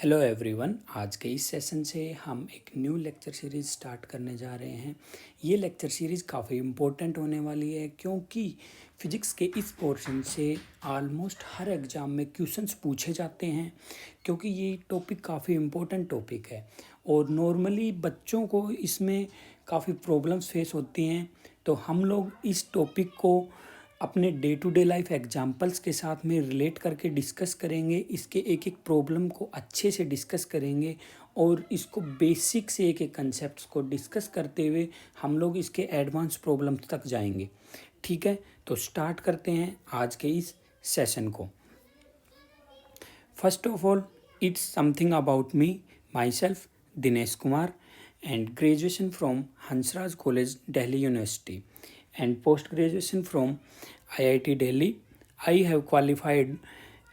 Hello everyone, आज के इस सेशन से हम एक न्यू लेक्चर सीरीज़ स्टार्ट करने जा रहे हैं। ये लेक्चर सीरीज़ काफ़ी इम्पोर्टेंट होने वाली है क्योंकि फिज़िक्स के इस पोर्शन से ऑलमोस्ट हर एग्ज़ाम में क्वेश्चंस पूछे जाते हैं। क्योंकि ये टॉपिक काफ़ी इम्पोर्टेंट टॉपिक है और नॉर्मली बच्चों को इसमें काफ़ी प्रॉब्लम्स फेस होती हैं। तो हम लोग इस टॉपिक को अपने day to day life examples के साथ में रिलेट करके डिस्कस करेंगे। इसके एक एक प्रॉब्लम को अच्छे से डिस्कस करेंगे और इसको बेसिक से एक एक कंसेप्ट्स को डिस्कस करते हुए हम लोग इसके एडवांस प्रॉब्लम्स तक जाएंगे। ठीक है, तो स्टार्ट करते हैं आज के इस सेशन को। First of all, it's something about me, my self Dinesh Kumar, and graduation from Hansraj College, Delhi University, and post graduation from IIT Delhi. I have qualified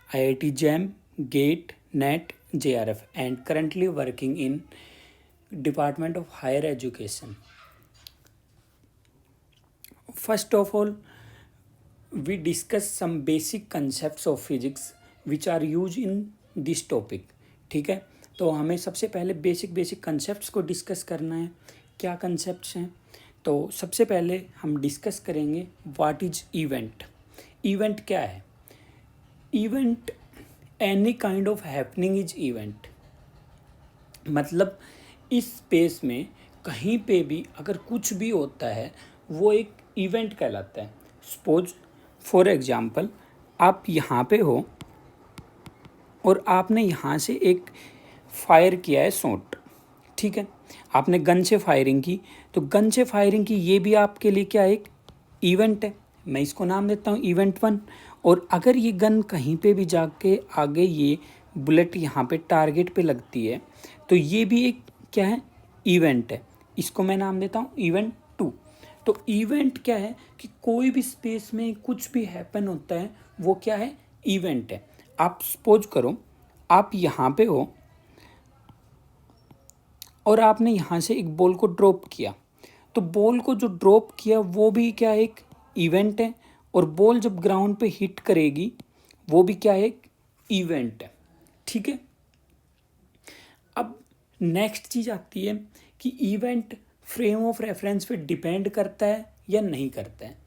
IIT JAM, GATE, NET, JRF, and currently working in Department of Higher Education. First of all, we discuss some basic concepts of physics which are used in this topic. ठीक है, तो हमें सबसे पहले basic concepts को discuss करना है। क्या कंसेप्ट्स हैं? तो सबसे पहले हम डिस्कस करेंगे व्हाट इज इवेंट। इवेंट क्या है? Event any kind of happening is event. मतलब इस स्पेस में कहीं पे भी अगर कुछ भी होता है वो एक इवेंट कहलाता है। सपोज फॉर एग्जांपल, आप यहाँ पे हो और आपने यहाँ से एक फायर किया है शॉट। ठीक है, आपने गन से फायरिंग की, तो गन से फायरिंग की ये भी आपके लिए क्या एक इवेंट है। मैं इसको नाम देता हूँ इवेंट 1। और अगर ये गन कहीं पे भी जाके आगे ये बुलेट यहाँ पे टारगेट पे लगती है तो ये भी एक क्या है, इवेंट है। इसको मैं नाम देता हूँ इवेंट 2। तो इवेंट क्या है कि कोई भी स्पेस में कुछ भी हैपन होता है वो क्या है, इवेंट है। आप सपोज करो आप यहाँ पे हो और आपने यहाँ से एक बॉल को ड्रॉप किया, तो बॉल को जो ड्रॉप किया वो भी क्या एक इवेंट है। और बॉल जब ग्राउंड पे हिट करेगी वो भी क्या एक इवेंट है। ठीक है, अब नेक्स्ट चीज़ आती है कि इवेंट फ्रेम ऑफ रेफरेंस पे डिपेंड करता है या नहीं करता है।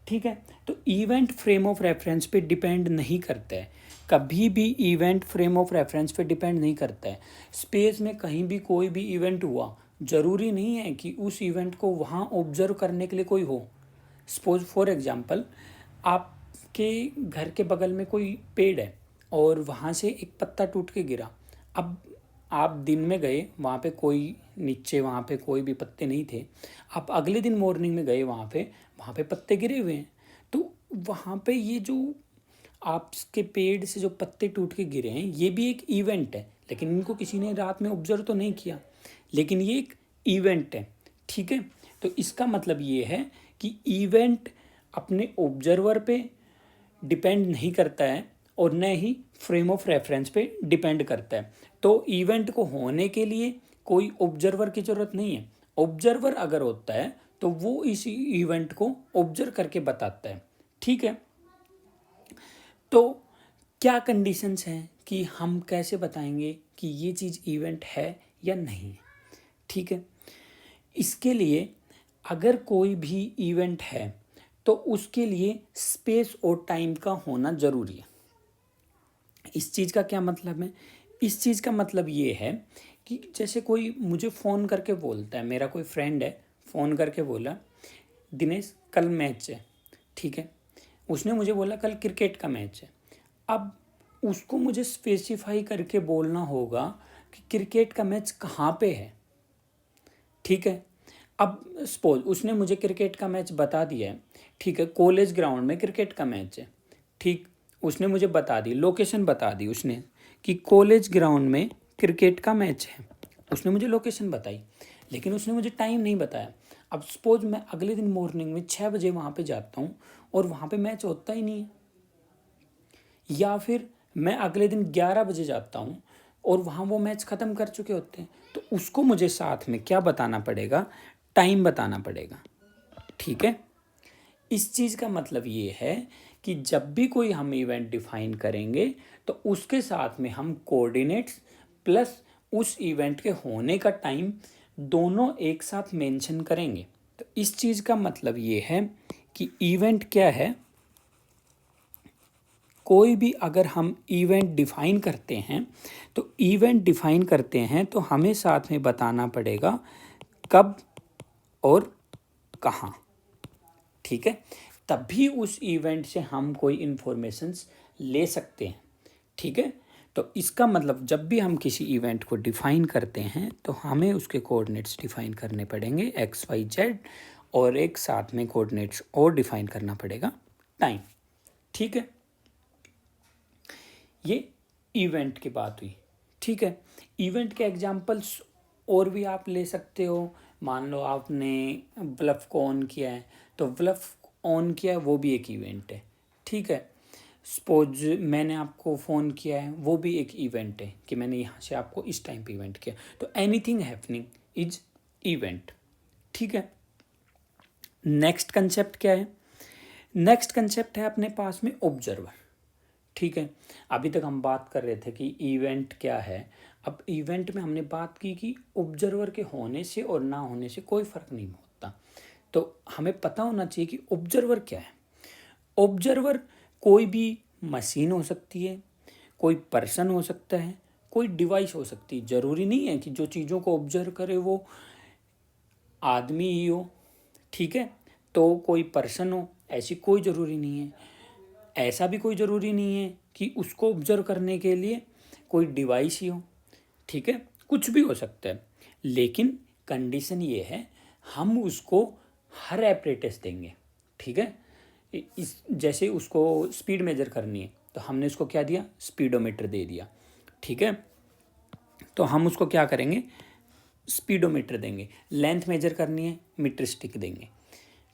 ठीक है, तो इवेंट फ्रेम ऑफ रेफरेंस पे डिपेंड नहीं करता है। कभी भी इवेंट फ्रेम ऑफ रेफरेंस पे डिपेंड नहीं करता है। स्पेस में कहीं भी कोई भी इवेंट हुआ, ज़रूरी नहीं है कि उस इवेंट को वहाँ ऑब्जर्व करने के लिए कोई हो। सपोज फॉर एग्जांपल, आपके घर के बगल में कोई पेड़ है और वहाँ से एक पत्ता टूट के गिरा। अब आप दिन में गए, वहाँ पे कोई नीचे वहाँ पे कोई भी पत्ते नहीं थे। आप अगले दिन मॉर्निंग में गए, वहाँ पे पत्ते गिरे हुए हैं। तो वहाँ पे ये जो आपके पेड़ से जो पत्ते टूट के गिरे हैं ये भी एक इवेंट है, लेकिन इनको किसी ने रात में ऑब्जर्व तो नहीं किया, लेकिन ये एक इवेंट है। ठीक है, तो इसका मतलब ये है कि इवेंट अपने ऑब्जर्वर पे डिपेंड नहीं करता है और न ही फ्रेम ऑफ रेफरेंस पे डिपेंड करता है। तो इवेंट को होने के लिए कोई ऑब्जर्वर की ज़रूरत नहीं है। ऑब्जर्वर अगर होता है तो वो इस इवेंट को ऑब्जर्व करके बताता है। ठीक है, तो क्या कंडीशंस हैं कि हम कैसे बताएंगे कि ये चीज़ इवेंट है या नहीं? ठीक है, इसके लिए अगर कोई भी इवेंट है तो उसके लिए स्पेस और टाइम का होना ज़रूरी है। इस चीज़ का क्या मतलब है? इस चीज़ का मतलब ये है कि जैसे कोई मुझे फ़ोन करके बोलता है, मेरा कोई फ्रेंड है, फ़ोन करके बोला दिनेश कल मैच है। ठीक है, उसने मुझे बोला कल क्रिकेट का मैच है। अब उसको मुझे स्पेसिफाई करके बोलना होगा कि क्रिकेट का मैच कहाँ पे है। ठीक है, अब सपोज उसने मुझे क्रिकेट का मैच बता दिया है। ठीक है, कॉलेज ग्राउंड में क्रिकेट का मैच है। ठीक, उसने मुझे बता दी, लोकेशन बता दी उसने कि कॉलेज ग्राउंड में क्रिकेट का मैच है। उसने मुझे लोकेशन बताई, लेकिन उसने मुझे टाइम नहीं बताया। अब सपोज मैं अगले दिन मॉर्निंग में 6 बजे वहाँ पे जाता हूँ और वहाँ पे मैच होता ही नहीं है, या फिर मैं अगले दिन 11 बजे जाता हूँ और वहाँ वो मैच ख़त्म कर चुके होते हैं, तो उसको मुझे साथ में क्या बताना पड़ेगा, टाइम बताना पड़ेगा। ठीक है, इस चीज़ का मतलब ये है कि जब भी कोई हम इवेंट डिफाइन करेंगे तो उसके साथ में हम कोऑर्डिनेट्स प्लस उस इवेंट के होने का टाइम दोनों एक साथ मेंशन करेंगे। तो इस चीज़ का मतलब ये है कि इवेंट क्या है, कोई भी अगर हम इवेंट डिफाइन करते हैं तो हमें साथ में बताना पड़ेगा कब और कहाँ, ठीक है। तभी उस इवेंट से हम कोई इन्फॉर्मेशंस ले सकते हैं, ठीक है। तो इसका मतलब जब भी हम किसी इवेंट को डिफाइन करते हैं तो हमें उसके कोऑर्डिनेट्स डिफाइन करने पड़ेंगे एक्स वाई जेड, और एक साथ में कोऑर्डिनेट्स और डिफाइन करना पड़ेगा टाइम, ठीक है। ये इवेंट की बात हुई, ठीक है। इवेंट के एग्जांपल्स और भी आप ले सकते हो। मान लो आपने ब्लफ को ऑन किया है, तो ब्लफ ऑन किया है वो भी एक इवेंट है, ठीक है। सपोज मैंने आपको फ़ोन किया है, वो भी एक इवेंट है कि मैंने यहाँ से आपको इस टाइम पे इवेंट किया। तो एनीथिंग हैपनिंग इज इवेंट, ठीक है। नेक्स्ट कंसेप्ट क्या है? नेक्स्ट कंसेप्ट है अपने पास में ऑब्जर्वर, ठीक है। अभी तक हम बात कर रहे थे कि इवेंट क्या है। अब इवेंट में हमने बात की कि ऑब्जर्वर के होने से और ना होने से कोई फ़र्क नहीं होता। तो हमें पता होना चाहिए कि ऑब्जर्वर क्या है। ऑब्जर्वर कोई भी मशीन हो सकती है, कोई पर्सन हो सकता है, कोई डिवाइस हो सकती है। ज़रूरी नहीं है कि जो चीज़ों को ऑब्जर्व करे वो आदमी ही हो, ठीक है। तो कोई पर्सन हो, ऐसी कोई ज़रूरी नहीं है। ऐसा भी कोई ज़रूरी नहीं है कि उसको ऑब्जर्व करने के लिए कोई डिवाइस ही हो, ठीक है। कुछ भी हो सकता है, लेकिन कंडीशन ये है हम उसको हर एपरेटस देंगे, ठीक है। इस जैसे उसको स्पीड मेजर करनी है तो हमने उसको क्या दिया, स्पीडोमीटर दे दिया, ठीक है। तो हम उसको क्या करेंगे, स्पीडोमीटर देंगे। लेंथ मेजर करनी है, मीटर स्टिक देंगे।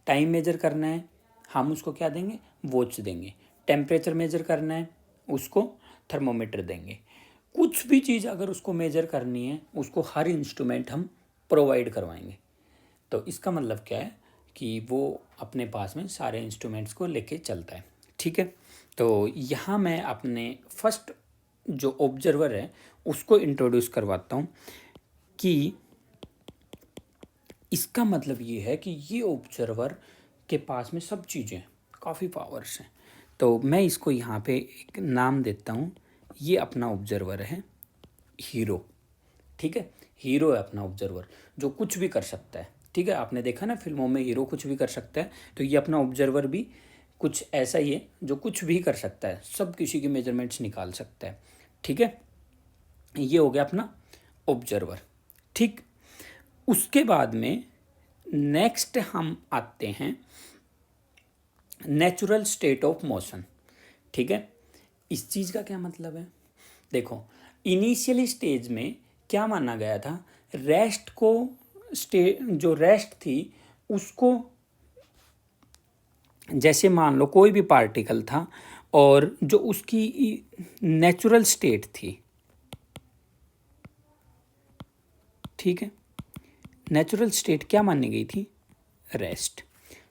टाइम मेजर करना है, हम उसको क्या देंगे, वॉच देंगे। टेम्परेचर मेजर करना है, उसको थर्मोमीटर देंगे। कुछ भी चीज़ अगर उसको मेजर करनी है, उसको हर इंस्ट्रूमेंट हम प्रोवाइड करवाएंगे। तो इसका मतलब क्या है कि वो अपने पास में सारे इंस्ट्रूमेंट्स को लेके चलता है, ठीक है। तो यहाँ मैं अपने फर्स्ट जो ऑब्जर्वर है उसको इंट्रोड्यूस करवाता हूँ कि इसका मतलब ये है कि ये ऑब्जर्वर के पास में सब चीज़ें, काफ़ी पावर्स हैं। तो मैं इसको यहाँ पे एक नाम देता हूँ, ये अपना ऑब्जर्वर है हीरो, ठीक है। हीरो है अपना ऑब्जर्वर जो कुछ भी कर सकता है, ठीक है। आपने देखा ना फिल्मों में हीरो कुछ भी कर सकता है, तो ये अपना ऑब्जर्वर भी कुछ ऐसा ही है जो कुछ भी कर सकता है, सब किसी के मेजरमेंट्स निकाल सकता है, ठीक है। ये हो गया अपना ऑब्जर्वर, ठीक। उसके बाद में नेक्स्ट हम आते हैं नेचुरल स्टेट ऑफ मोशन, ठीक है। इस चीज़ का क्या मतलब है, देखो इनिशियली स्टेज में क्या माना गया था, रेस्ट को जो रेस्ट थी उसको, जैसे मान लो कोई भी पार्टिकल था और जो उसकी नेचुरल स्टेट थी, ठीक है। नेचुरल स्टेट क्या मानी गई थी, रेस्ट,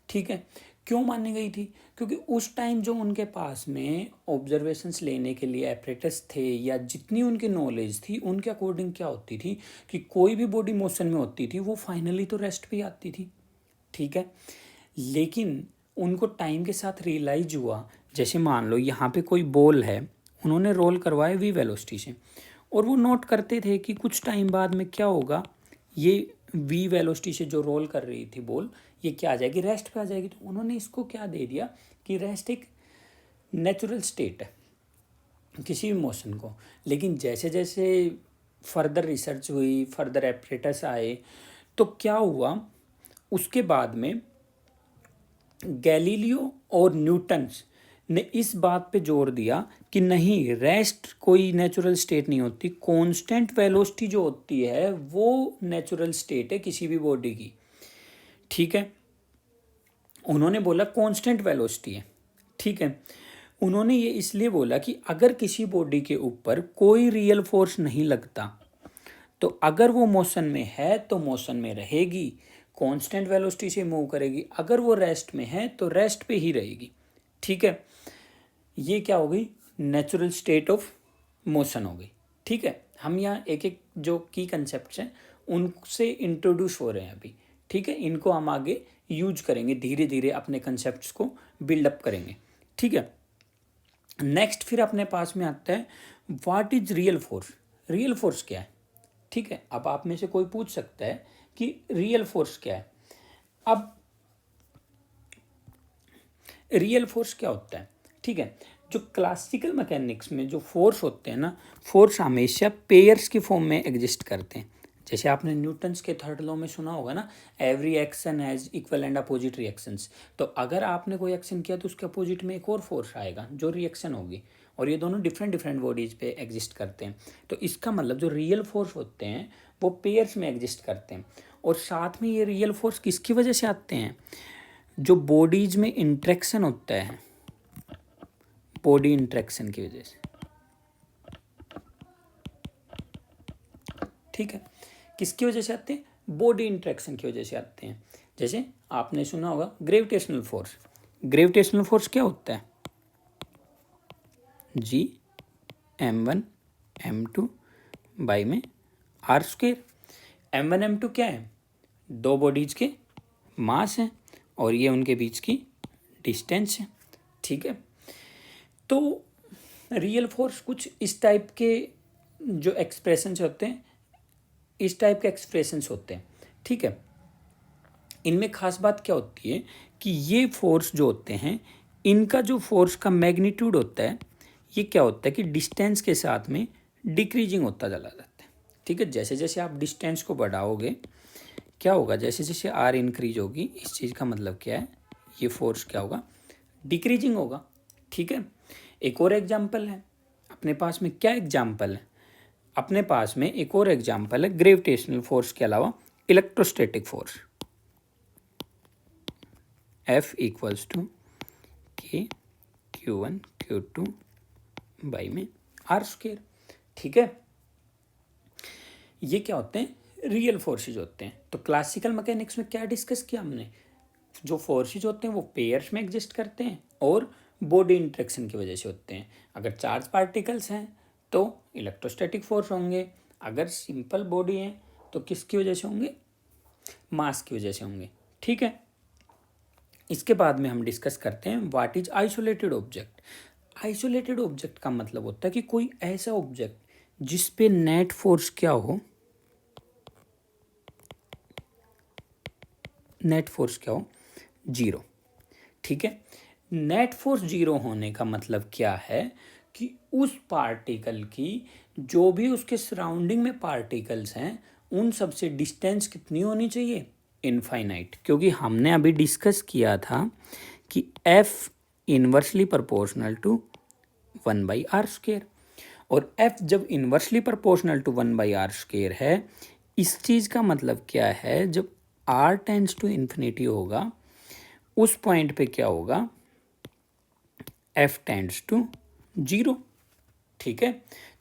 ठीक है। क्यों मानी गई थी, क्योंकि उस टाइम जो उनके पास में ऑब्जर्वेशंस लेने के लिए एपरेटस थे या जितनी उनकी नॉलेज थी उनके अकॉर्डिंग क्या होती थी कि कोई भी बॉडी मोशन में होती थी वो फाइनली तो रेस्ट पे आती थी, ठीक है। लेकिन उनको टाइम के साथ रियलाइज हुआ, जैसे मान लो यहाँ पे कोई बॉल है, उन्होंने रोल करवाया वी वेलोसिटी से, और वो नोट करते थे कि कुछ टाइम बाद में क्या होगा, ये वी वेलोसिटी से जो रोल कर रही थी बॉल, ये क्या आ जाएगी, रेस्ट पे आ जाएगी। तो उन्होंने इसको क्या दे दिया कि रेस्ट एक नेचुरल स्टेट है किसी भी मोशन को। लेकिन जैसे जैसे फर्दर रिसर्च हुई, फर्दर एपरेटस आए, तो क्या हुआ, उसके बाद में गैलीलियो और न्यूटन्स ने इस बात पे जोर दिया कि नहीं, रेस्ट कोई नेचुरल स्टेट नहीं होती, कांस्टेंट वेलोसिटी जो होती है वो नेचुरल स्टेट है किसी भी बॉडी की, ठीक है। उन्होंने बोला कांस्टेंट वेलोसिटी है, ठीक है। उन्होंने ये इसलिए बोला कि अगर किसी बॉडी के ऊपर कोई रियल फोर्स नहीं लगता तो अगर वो मोशन में है तो मोशन में रहेगी, कांस्टेंट वेलोसिटी से मूव करेगी। अगर वो रेस्ट में है तो रेस्ट पे ही रहेगी, ठीक है। ये क्या हो गई, नेचुरल स्टेट ऑफ मोशन हो गई, ठीक है। हम यहाँ एक एक जो की कंसेप्ट हैं उनसे इंट्रोड्यूस हो रहे हैं अभी, ठीक है। इनको हम आगे यूज करेंगे, धीरे धीरे अपने कंसेप्ट्स को बिल्डअप करेंगे, ठीक है। नेक्स्ट फिर अपने पास में आता है what is real force. Real force क्या है, ठीक है। अब आप में से कोई पूछ सकता है कि रियल फोर्स क्या है। अब रियल फोर्स क्या होता है, ठीक है। जो क्लासिकल मैकेनिक्स में जो फोर्स होते हैं ना, फोर्स हमेशा पेयर्स की फॉर्म में एग्जिस्ट करते हैं। जैसे आपने न्यूटन्स के थर्ड लॉ में सुना होगा ना, every action has equal and opposite reactions. तो अगर आपने कोई एक्शन किया तो उसके अपोजिट में एक और फोर्स आएगा जो रिएक्शन होगी, और ये दोनों डिफरेंट डिफरेंट बॉडीज पे एग्जिस्ट करते हैं। तो इसका मतलब जो रियल फोर्स होते हैं वो पेयर्स में एग्जिस्ट करते हैं। और साथ में ये रियल फोर्स किसकी वजह से आते हैं, जो बॉडीज में इंट्रैक्शन होता है, बॉडी इंट्रैक्शन की वजह से, ठीक है। किसकी वजह से आते हैं, बॉडी इंट्रैक्शन की वजह से आते हैं। जैसे आपने सुना होगा ग्रेविटेशनल फोर्स। ग्रेविटेशनल फोर्स क्या होता है, G m1 m2 बाई में r²। m1 m2 क्या है, दो बॉडीज के मास हैं और ये उनके बीच की डिस्टेंस है, ठीक है। तो रियल फोर्स कुछ इस टाइप के जो एक्सप्रेशंस होते हैं, इस टाइप के एक्सप्रेशंस होते हैं, ठीक है। इनमें खास बात क्या होती है कि ये फोर्स जो होते हैं, इनका जो फोर्स का मैग्नीट्यूड होता है, ये क्या होता है कि डिस्टेंस के साथ में डिक्रीजिंग होता चला जाता है, ठीक है। जैसे जैसे आप डिस्टेंस को बढ़ाओगे क्या होगा, जैसे जैसे आर इंक्रीज होगी, इस चीज़ का मतलब क्या है, ये फोर्स क्या होगा, डिक्रीजिंग होगा, ठीक है। एक और एग्जाम्पल है अपने पास में, क्या एग्जाम्पल है अपने पास में, एक और एग्जाम्पल है ग्रेविटेशनल फोर्स के अलावा electrostatic force. F equals to K Q1 Q2 by में r², ठीक है। ये क्या होते हैं, रियल फोर्सेज होते हैं। तो क्लासिकल मैकेनिक्स में क्या डिस्कस किया हमने, जो फोर्सेज होते हैं वो पेयर्स में एग्जिस्ट करते हैं और बॉडी इंट्रैक्शन की वजह से होते हैं। अगर चार्ज पार्टिकल्स हैं तो इलेक्ट्रोस्टैटिक फोर्स होंगे, अगर सिंपल बॉडी है तो किसकी वजह से होंगे, मास की वजह से होंगे, ठीक है। इसके बाद में हम डिस्कस करते हैं what is isolated object. Isolated object का मतलब होता है कि कोई ऐसा ऑब्जेक्ट जिस पे नेट फोर्स क्या हो, नेट फोर्स क्या हो, जीरो, ठीक है। नेट फोर्स जीरो होने का मतलब क्या है कि उस पार्टिकल की जो भी उसके सराउंडिंग में पार्टिकल्स हैं उन सब से डिस्टेंस कितनी होनी चाहिए, इनफाइनाइट। क्योंकि हमने अभी डिस्कस किया था कि F inversely proportional to 1/r², और F जब इन्वर्सली प्रोपोर्शनल टू 1/r² है, इस चीज़ का मतलब क्या है, जब r टेंड्स टू इन्फिनिटी होगा उस पॉइंट पे क्या होगा, F टेंड्स टू 0, ठीक है।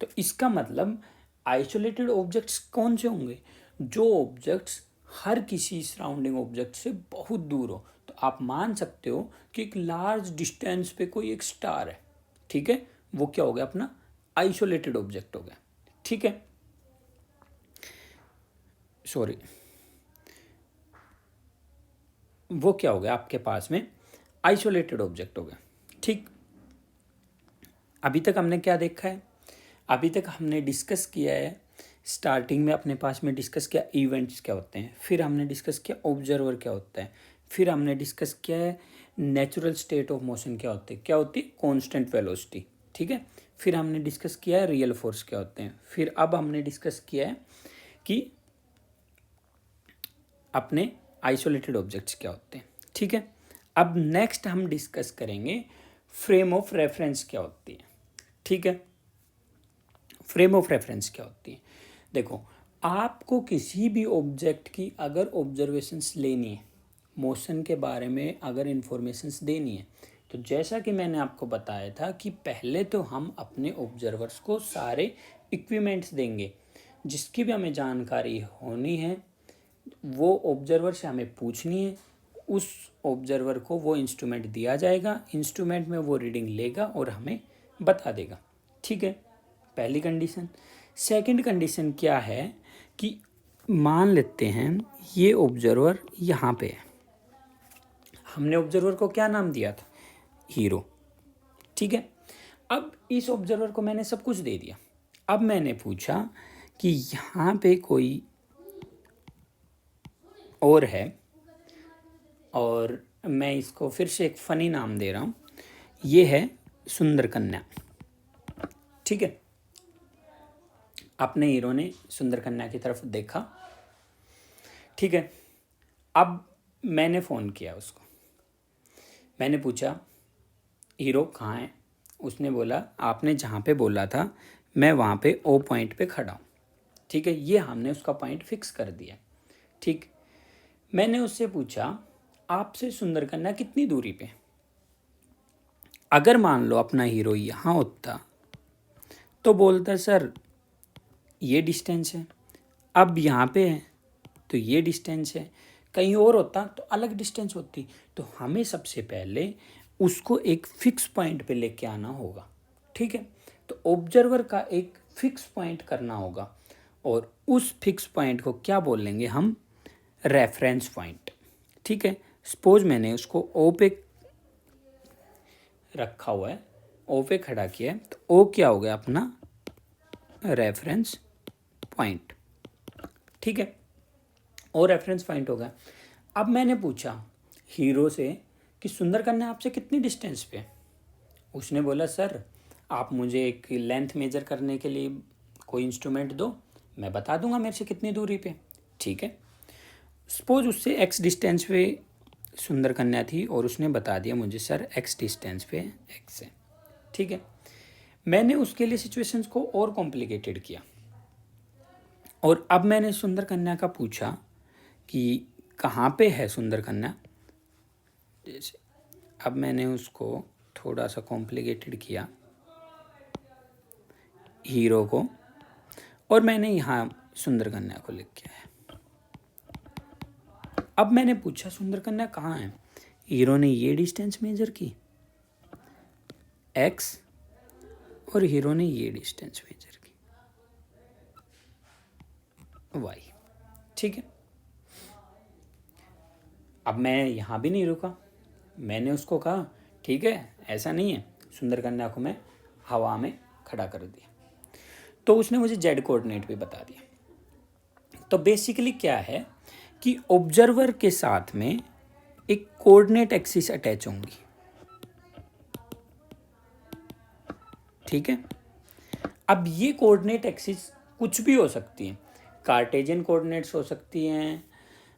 तो इसका मतलब आइसोलेटेड ऑब्जेक्ट्स कौन से होंगे, जो ऑब्जेक्ट्स हर किसी सराउंडिंग ऑब्जेक्ट से बहुत दूर हो। तो आप मान सकते हो कि एक लार्ज डिस्टेंस पे कोई एक स्टार है, ठीक है, वो क्या हो गया, अपना आइसोलेटेड ऑब्जेक्ट हो गया, ठीक है। सॉरी, वो क्या हो गया आपके पास में, आइसोलेटेड ऑब्जेक्ट हो गया, ठीक। अभी तक हमने क्या देखा है, अभी तक हमने डिस्कस किया है, स्टार्टिंग में अपने पास में डिस्कस किया इवेंट्स क्या होते हैं, फिर हमने डिस्कस किया ऑब्जर्वर क्या होता है, फिर हमने डिस्कस किया है नेचुरल स्टेट ऑफ मोशन क्या होती है, क्या होती है कांस्टेंट वेलोसिटी, ठीक है। फिर हमने डिस्कस किया है रियल फोर्स क्या होते हैं, फिर अब हमने डिस्कस किया है कि अपने आइसोलेटेड ऑब्जेक्ट्स क्या होते हैं, ठीक है। अब नेक्स्ट हम डिस्कस करेंगे फ्रेम ऑफ रेफरेंस क्या होती है, ठीक है। फ्रेम ऑफ रेफरेंस क्या होती है, देखो आपको किसी भी ऑब्जेक्ट की अगर ऑब्जर्वेशंस लेनी है, मोशन के बारे में अगर इंफॉर्मेशंस देनी है, तो जैसा कि मैंने आपको बताया था कि पहले तो हम अपने ऑब्जर्वर्स को सारे इक्विपमेंट्स देंगे, जिसकी भी हमें जानकारी होनी है वो ऑब्जर्वर से हमें पूछनी है, उस ऑब्जर्वर को वो इंस्ट्रूमेंट दिया जाएगा, इंस्ट्रूमेंट में वो रीडिंग लेगा और हमें बता देगा, ठीक है, पहली कंडीशन। सेकंड कंडीशन क्या है कि मान लेते हैं ये ऑब्जर्वर यहाँ पे है, हमने ऑब्जर्वर को क्या नाम दिया था, हीरो, ठीक है। अब इस ऑब्जर्वर को मैंने सब कुछ दे दिया। अब मैंने पूछा कि यहाँ पे कोई और है, और मैं इसको फिर से एक फ़नी नाम दे रहा हूँ, ये है सुंदर कन्या, ठीक है। अपने हीरो ने सुंदर कन्या की तरफ देखा, ठीक है। अब मैंने फ़ोन किया उसको, मैंने पूछा हीरो कहाँ है। उसने बोला आपने जहाँ पे बोला था मैं वहाँ पे ओ पॉइंट पे खड़ा हूँ, ठीक है। ये हमने उसका पॉइंट फिक्स कर दिया, ठीक। मैंने उससे पूछा आपसे सुंदर कन्या कितनी दूरी पे। अगर मान लो अपना हीरो यहाँ होता तो बोलता सर ये डिस्टेंस है, अब यहाँ पे है तो ये डिस्टेंस है, कहीं और होता तो अलग डिस्टेंस होती। तो हमें सबसे पहले उसको एक फिक्स पॉइंट पे लेके आना होगा, ठीक है। तो ऑब्जर्वर का एक फिक्स पॉइंट करना होगा, और उस फिक्स पॉइंट को क्या बोल लेंगे हम, रेफरेंस पॉइंट, ठीक है। सपोज मैंने उसको ओ पे रखा हुआ है, ओ पे खड़ा किया है, तो ओ क्या हो गया अपना रेफरेंस पॉइंट, ठीक है। और रेफरेंस पॉइंट होगा। अब मैंने पूछा हीरो से कि सुंदर कन्या आपसे कितनी डिस्टेंस पे है। उसने बोला सर आप मुझे एक लेंथ मेजर करने के लिए कोई इंस्ट्रूमेंट दो, मैं बता दूंगा मेरे से कितनी दूरी पे, ठीक है। सपोज उससे एक्स डिस्टेंस पे सुंदर कन्या थी और उसने बता दिया मुझे सर एक्स डिस्टेंस पे एक्स है, ठीक है। मैंने उसके लिए सिचुएशंस को और कॉम्प्लिकेटेड किया, और अब मैंने सुंदर कन्या का पूछा कि कहाँ पे है सुंदर कन्या। जैसे अब मैंने उसको थोड़ा सा कॉम्प्लिकेटेड किया हीरो को, और मैंने यहाँ सुंदर कन्या को लिख किया है। अब मैंने पूछा सुंदर कन्या कहाँ है। हीरो ने ये डिस्टेंस मेजर की एक्स, और हीरो ने ये डिस्टेंस मेजर की वाई, ठीक है। अब मैं यहाँ भी नहीं रुका, मैंने उसको कहा ठीक है ऐसा नहीं है, सुंदर कन्या को मैं हवा में खड़ा कर दिया, तो उसने मुझे जेड कोऑर्डिनेट भी बता दिया। तो बेसिकली क्या है कि ऑब्जर्वर के साथ में एक कोऑर्डिनेट एक्सिस अटैच होंगी, ठीक है। अब ये कोऑर्डिनेट एक्सिस कुछ भी हो सकती हैं, कार्टेशियन कोऑर्डिनेट्स हो सकती हैं,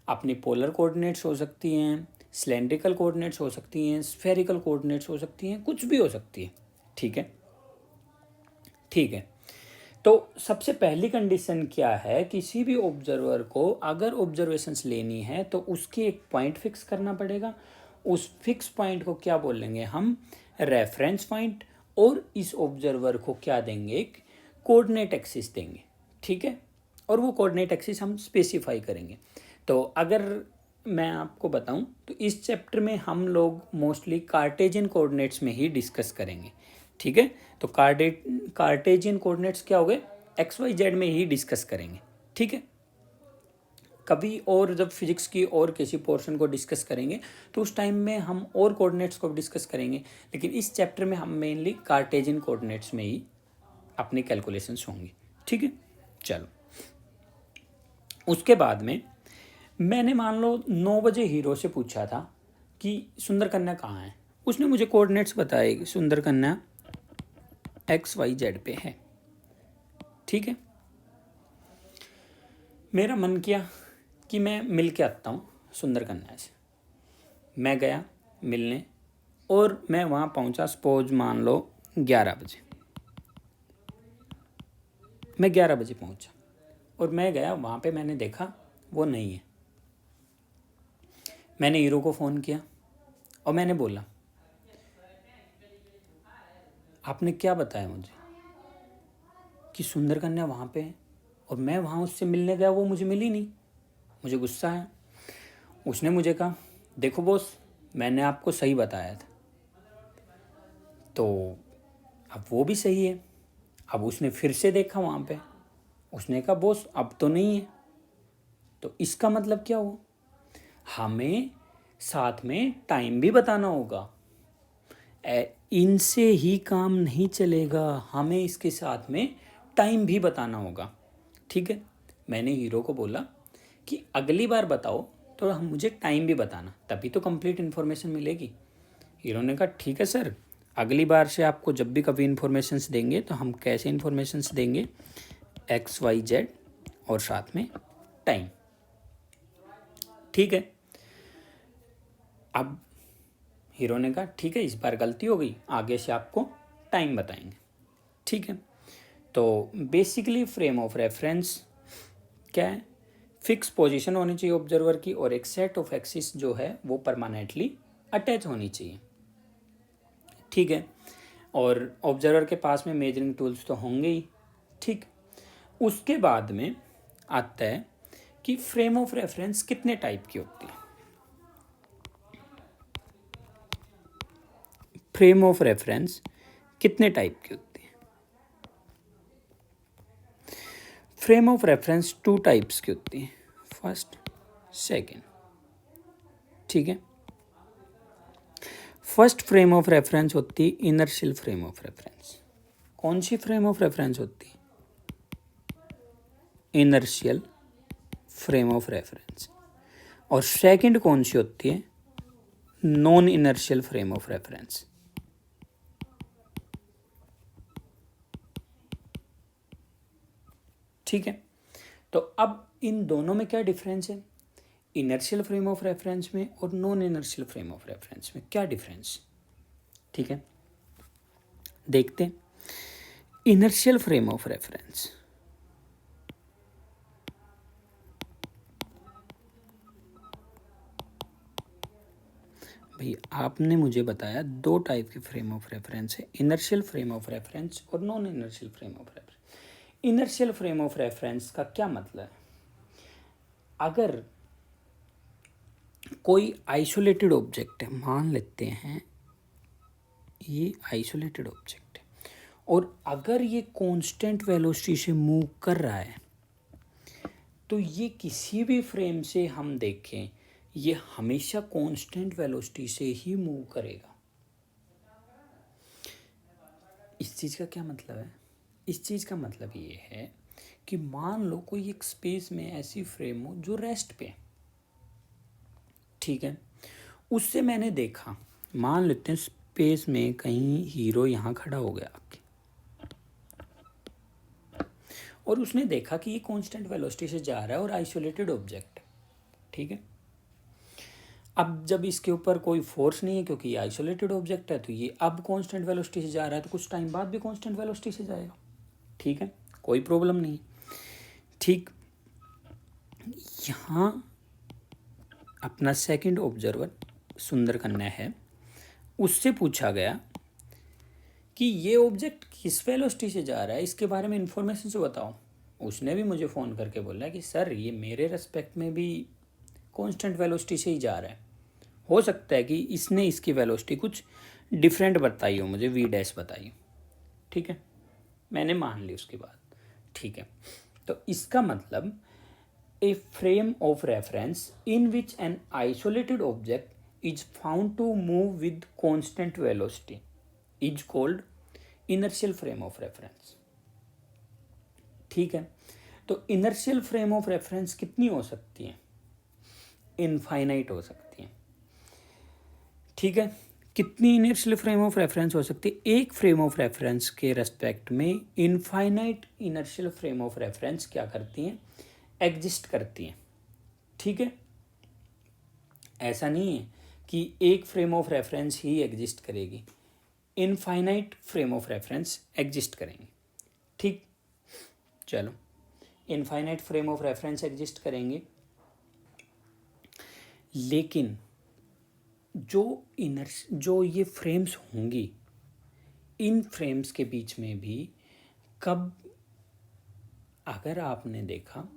अपनी पोलर कोऑर्डिनेट्स हो सकती हैं, सिलेंड्रिकल कोऑर्डिनेट्स हो सकती हैं, स्फेरिकल कोऑर्डिनेट्स हो सकती हैं, कुछ भी हो सकती है, ठीक है, ठीक है। तो सबसे पहली कंडीशन क्या है, किसी भी ऑब्जर्वर को अगर ऑब्जर्वेशंस लेनी है तो उसकी एक पॉइंट फिक्स करना पड़ेगा। उस फिक्स पॉइंट को क्या बोल लेंगे हम, रेफरेंस पॉइंट, और इस ऑब्जर्वर को क्या देंगे, एक कोऑर्डिनेट एक्सिस देंगे, ठीक है। और वो कोऑर्डिनेट एक्सिस हम स्पेसिफाई करेंगे। तो अगर मैं आपको बताऊं तो इस चैप्टर में हम लोग मोस्टली कार्टेशियन कोऑर्डिनेट्स में ही डिस्कस करेंगे, ठीक है। तो कार्टेशियन कोऑर्डिनेट्स क्या हो गए, एक्स वाई जेड में ही डिस्कस करेंगे, ठीक है। कभी और जब फिजिक्स की और किसी पोर्शन को डिस्कस करेंगे तो उस टाइम में हम और कोऑर्डिनेट्स को डिस्कस करेंगे, लेकिन इस चैप्टर में हम मेनली कार्टेशियन कोऑर्डिनेट्स में ही अपनी कैलकुलेशंस होंगी, ठीक है। चलो उसके बाद में मैंने मान लो 9 बजे हीरो से पूछा था कि सुंदर कन्या कहाँ है। उसने मुझे कोऑर्डिनेट्स बताए कि सुंदर कन्या एक्स वाई जेड पे है, ठीक है। मेरा मन किया कि मैं मिल के आता हूँ सुंदर कन्या से। मैं गया मिलने, और मैं वहाँ पहुँचा सपोज मान लो 11 बजे। मैं 11 बजे पहुँचा और मैं गया वहाँ पे, मैंने देखा वो नहीं है। मैंने हीरो को फ़ोन किया और मैंने बोला आपने क्या बताया मुझे कि सुंदर कन्या वहाँ पे है, और मैं वहाँ उससे मिलने गया, वो मुझे मिली नहीं। मुझे गुस्सा है। उसने मुझे कहा देखो बॉस मैंने आपको सही बताया था। तो अब वो भी सही है। अब उसने फिर से देखा वहाँ पे, उसने कहा बॉस अब तो नहीं है। तो इसका मतलब क्या हुआ, हमें साथ में टाइम भी बताना होगा। इनसे ही काम नहीं चलेगा, हमें इसके साथ में टाइम भी बताना होगा। ठीक है, मैंने हीरो को बोला कि अगली बार बताओ तो हम मुझे टाइम भी बताना, तभी तो कंप्लीट इन्फॉर्मेशन मिलेगी। हीरो ने कहा ठीक है सर, अगली बार से आपको जब भी कभी इन्फॉर्मेशंस देंगे तो हम कैसे इन्फॉर्मेशंस देंगे, XYZ और साथ में टाइम। ठीक है, अब हीरो ने कहा ठीक है इस बार गलती हो गई, आगे से आपको टाइम बताएंगे। ठीक है, तो बेसिकली फ्रेम ऑफ रेफरेंस क्या है, फिक्स पोजीशन होनी चाहिए ऑब्जर्वर की, और एक सेट ऑफ एक्सिस जो है वो परमानेंटली अटैच होनी चाहिए। ठीक है, और ऑब्जर्वर के पास में मेजरिंग टूल्स तो होंगे ही। ठीक, उसके बाद में आता है कि फ्रेम ऑफ रेफरेंस कितने टाइप की होती है। फ्रेम ऑफ रेफरेंस कितने टाइप की होती है। फ्रेम ऑफ रेफरेंस 2 टाइप्स की होती है, फर्स्ट सेकंड। ठीक है, फर्स्ट फ्रेम ऑफ रेफरेंस होती है इनर्शियल फ्रेम ऑफ रेफरेंस। कौन सी फ्रेम ऑफ रेफरेंस होती है, इनर्शियल फ्रेम ऑफ रेफरेंस। और सेकंड कौन सी होती है, non inertial frame of reference. ठीक है, तो अब इन दोनों में क्या डिफरेंस है, इनर्शियल फ्रेम ऑफ रेफरेंस में और non inertial frame of reference में क्या डिफरेंस। ठीक है, देखते हैं। इनर्शियल फ्रेम ऑफ रेफरेंस, भाई आपने मुझे बताया 2 टाइप के फ्रेम ऑफ रेफरेंस है, इनर्शियल फ्रेम ऑफ रेफरेंस और non inertial frame of reference. Inertial frame of reference का क्या मतलब है, अगर कोई आइसोलेटेड ऑब्जेक्ट है, मान लेते हैं ये आइसोलेटेड ऑब्जेक्ट है, और अगर ये कांस्टेंट वेलोसिटी से मूव कर रहा है, तो ये किसी भी फ्रेम से हम देखें ये हमेशा कांस्टेंट वेलोसिटी से ही मूव करेगा। इस चीज़ का क्या मतलब है, इस चीज़ का मतलब ये है कि मान लो कोई एक स्पेस में ऐसी फ्रेम हो जो रेस्ट पे है। ठीक है, उससे मैंने देखा, मान लेते हैं स्पेस में कहीं हीरो यहाँ खड़ा हो गया आपके, और उसने देखा कि ये कांस्टेंट वेलोसिटी से जा रहा है और आइसोलेटेड ऑब्जेक्ट। ठीक है, अब जब इसके ऊपर कोई फोर्स नहीं है क्योंकि ये आइसोलेटेड ऑब्जेक्ट है, तो ये अब कांस्टेंट वेलोसिटी से जा रहा है, तो कुछ टाइम बाद भी कांस्टेंट वेलोसिटी से जाएगा। ठीक है, कोई प्रॉब्लम नहीं। ठीक, यहाँ अपना सेकंड ऑब्जर्वर सुंदर कन्या है, उससे पूछा गया कि ये ऑब्जेक्ट किस वेलोसिटी से जा रहा है, इसके बारे में इंफॉर्मेशन से बताओ। उसने भी मुझे फ़ोन करके बोला कि सर ये मेरे रेस्पेक्ट में भी कांस्टेंट वेलोसिटी से ही जा रहा है, हो सकता है कि इसने इसकी वेलोसिटी कुछ डिफरेंट बताई हो, मुझे V' बताई हो। ठीक है, मैंने मान ली उसकी बात। ठीक है, तो इसका मतलब a frame of reference in which an isolated object is found to move with constant velocity is called inertial frame of reference। ठीक है, तो inertial frame of reference कितनी हो सकती है, इनफाइनाइट हो सकती है। ठीक है, कितनी इनर्शियल फ्रेम ऑफ रेफरेंस हो सकती है, एक फ्रेम ऑफ रेफरेंस के रेस्पेक्ट में infinite inertial frame of reference क्या करती हैं, एग्जिस्ट करती हैं। ठीक है, ऐसा नहीं है कि एक फ्रेम ऑफ रेफरेंस ही एग्जिस्ट करेगी, infinite frame of reference exist करेंगे। ठीक, चलो infinite frame of reference exist करेंगे, लेकिन जो ये फ्रेम्स होंगी, इन फ्रेम्स के बीच में भी कब, अगर आपने देखा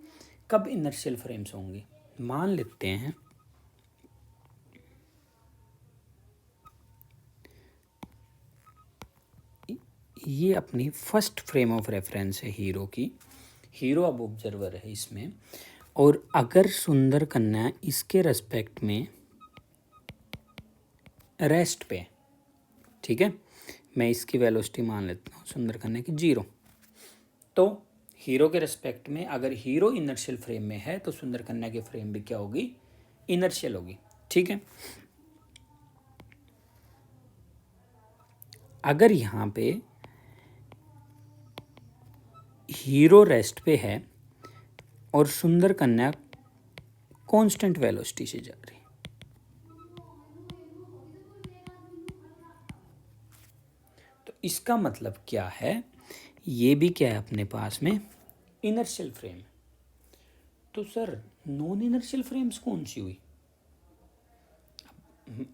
कब इनर्शियल फ्रेम्स होंगे, मान लेते हैं ये अपनी फर्स्ट फ्रेम ऑफ रेफरेंस है हीरो की, हीरो अब ऑब्जर्वर है इसमें, और अगर सुंदर कन्या इसके रेस्पेक्ट में रेस्ट पे, ठीक है, मैं इसकी वेलोसिटी मान लेता हूँ सुंदर कन्या की 0, तो हीरो के रेस्पेक्ट में अगर हीरो इनर्शियल फ्रेम में है तो सुंदर कन्या की फ्रेम भी क्या होगी, इनर्शियल होगी। ठीक है, अगर यहाँ पे हीरो रेस्ट पे है और सुंदर कन्या कांस्टेंट वेलोसिटी से जा रही, तो इसका मतलब क्या है, ये भी क्या है अपने पास में इनर्शियल फ्रेम। तो सर नॉन इनर्शियल फ्रेम्स कौन सी हुई,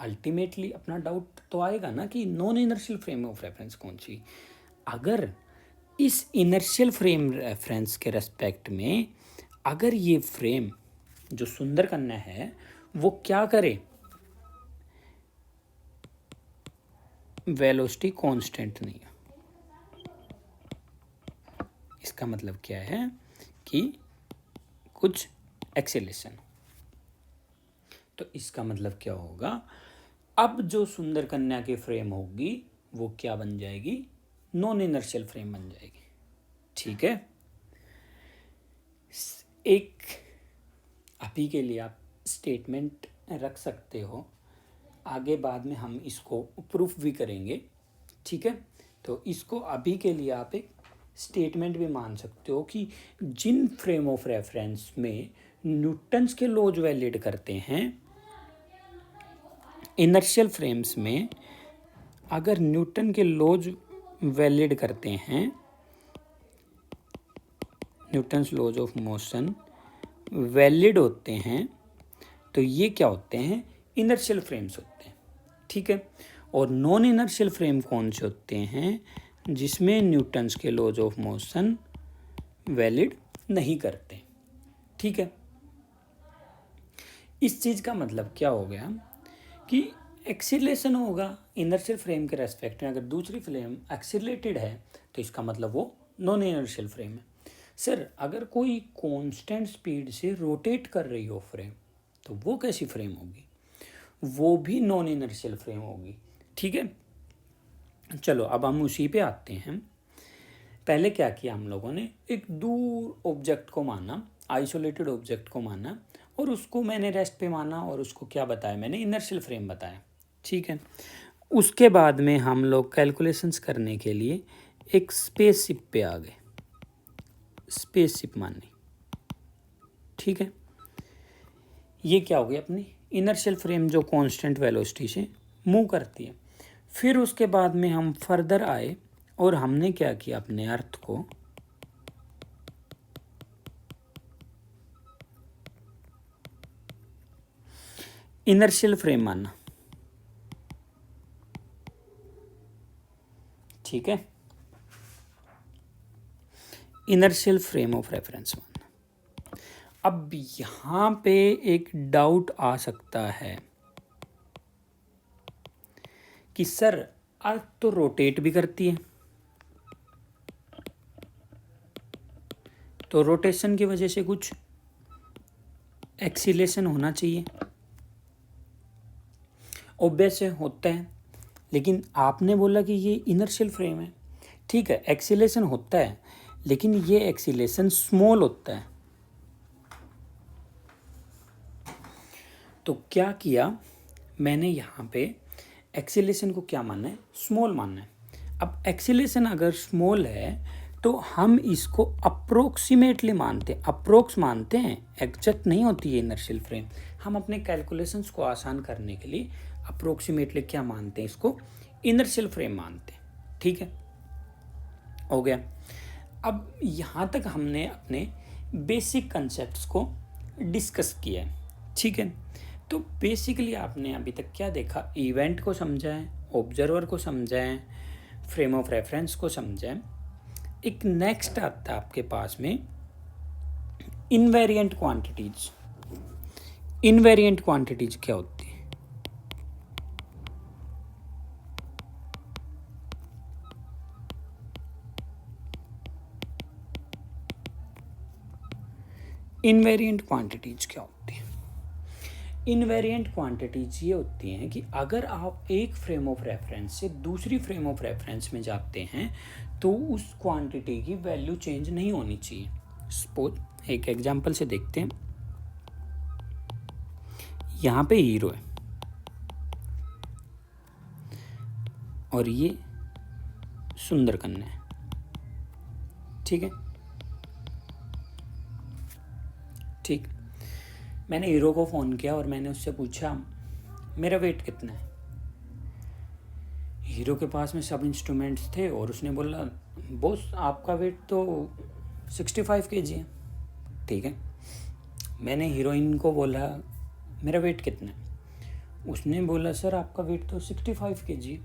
अल्टीमेटली अपना डाउट तो आएगा ना कि non inertial frame of reference कौन सी। अगर इस इनर्शियल फ्रेम रेफरेंस के रेस्पेक्ट में अगर ये फ्रेम जो सुंदर कन्या है वो क्या करे, वेलोसिटी कांस्टेंट नहीं है, इसका मतलब क्या है कि कुछ एक्सेलेरेशन। तो इसका मतलब क्या होगा, अब जो सुंदर कन्या की फ्रेम होगी वो क्या बन जाएगी, नॉन इनर्शियल फ्रेम बन जाएगी। ठीक है, एक अभी के लिए आप स्टेटमेंट रख सकते हो, आगे बाद में हम इसको प्रूफ भी करेंगे। ठीक है, तो इसको अभी के लिए आप एक स्टेटमेंट भी मान सकते हो कि जिन फ्रेम ऑफ रेफरेंस में न्यूटन्स के लॉज वैलिड करते हैं, इनर्शियल फ्रेम्स में अगर न्यूटन के लॉज वैलिड करते हैं, Newton's laws of motion valid होते हैं, तो ये क्या होते हैं, इनर्शियल फ्रेम्स होते हैं। ठीक है, और नॉन इनर्शियल फ्रेम कौन से होते हैं, जिसमें न्यूटन्स के लॉज ऑफ मोशन वैलिड नहीं करते। ठीक है, इस चीज़ का मतलब क्या हो गया कि एक्सीलरेशन होगा इनर्शियल फ्रेम के रेस्पेक्ट में, अगर दूसरी फ्रेम एक्सीलरेटेड है तो इसका मतलब वो नॉन इनर्शियल फ्रेम है। सर अगर कोई कांस्टेंट स्पीड से रोटेट कर रही हो फ्रेम तो वो कैसी फ्रेम होगी, वो भी नॉन इनर्शियल फ्रेम होगी। ठीक है, चलो अब हम उसी पे आते हैं। पहले क्या किया हम लोगों ने, एक दूर ऑब्जेक्ट को माना, आइसोलेटेड ऑब्जेक्ट को माना, और उसको मैंने रेस्ट पे माना, और उसको क्या बताया मैंने, इनर्शियल फ्रेम बताया। ठीक है, उसके बाद में हम लोग कैलकुलेशंस करने के लिए एक स्पेसशिप पे आ गए, स्पेसशिप मानी। ठीक है, ये क्या हो गई अपनी इनर्शियल फ्रेम जो कांस्टेंट वेलोसिटी से मूव करती है। फिर उसके बाद में हम फर्दर आए और हमने क्या किया, अपने अर्थ को इनर्शियल फ्रेम माना। ठीक है, इनर्शियल फ्रेम ऑफ रेफरेंस माना। अब यहां पे एक डाउट आ सकता है कि सर अर्थ तो रोटेट भी करती है, तो रोटेशन की वजह से कुछ एक्सीलेशन होना चाहिए, ऑब्वियस है होता है, लेकिन आपने बोला कि ये इनर्शियल फ्रेम है। ठीक है, एक्सीलेशन होता है, लेकिन ये एक्सीलेशन स्मॉल होता है। तो क्या किया मैंने यहाँ पे, एक्सीलेशन को क्या मानना है, स्मॉल मानना है। अब एक्सीलेशन अगर स्मॉल है तो हम इसको अप्रोक्सीमेटली मानते हैं, अप्रोक्स मानते हैं, एग्जैक्ट नहीं होती है इनर्शियल फ्रेम। हम अपने कैलकुलेशंस को आसान करने के लिए अप्रोक्सीमेटली क्या मानते हैं, इसको इनर्शियल फ्रेम मानते हैं। ठीक है, हो गया। अब यहाँ तक हमने अपने बेसिक कंसेप्ट्स को डिस्कस किया है। ठीक है, तो बेसिकली आपने अभी तक क्या देखा, इवेंट को समझा है, ऑब्जर्वर को समझा है, फ्रेम ऑफ रेफरेंस को समझा है। एक नेक्स्ट आता है आपके पास में इनवेरिएंट क्वांटिटीज। इनवेरिएंट क्वांटिटीज क्या होती है, इनवेरिएंट क्वांटिटीज क्या होती हैं? इनवेरिएंट क्वांटिटीज ये होती हैं कि अगर आप एक फ्रेम ऑफ रेफरेंस से दूसरी फ्रेम ऑफ रेफरेंस में जाते हैं तो उस क्वांटिटी की वैल्यू चेंज नहीं होनी चाहिए। सपोज एक एग्जांपल से देखते हैं। यहाँ पे हीरो है और ये सुंदर कन्या है, ठीक है। ठीक, मैंने हीरो को फ़ोन किया और मैंने उससे पूछा मेरा वेट कितना है। हीरो के पास में सब इंस्ट्रूमेंट्स थे और उसने बोला बॉस आपका वेट तो 65 kg है। ठीक है, मैंने हीरोइन को बोला मेरा वेट कितना है। उसने बोला सर आपका वेट तो 65 kg है।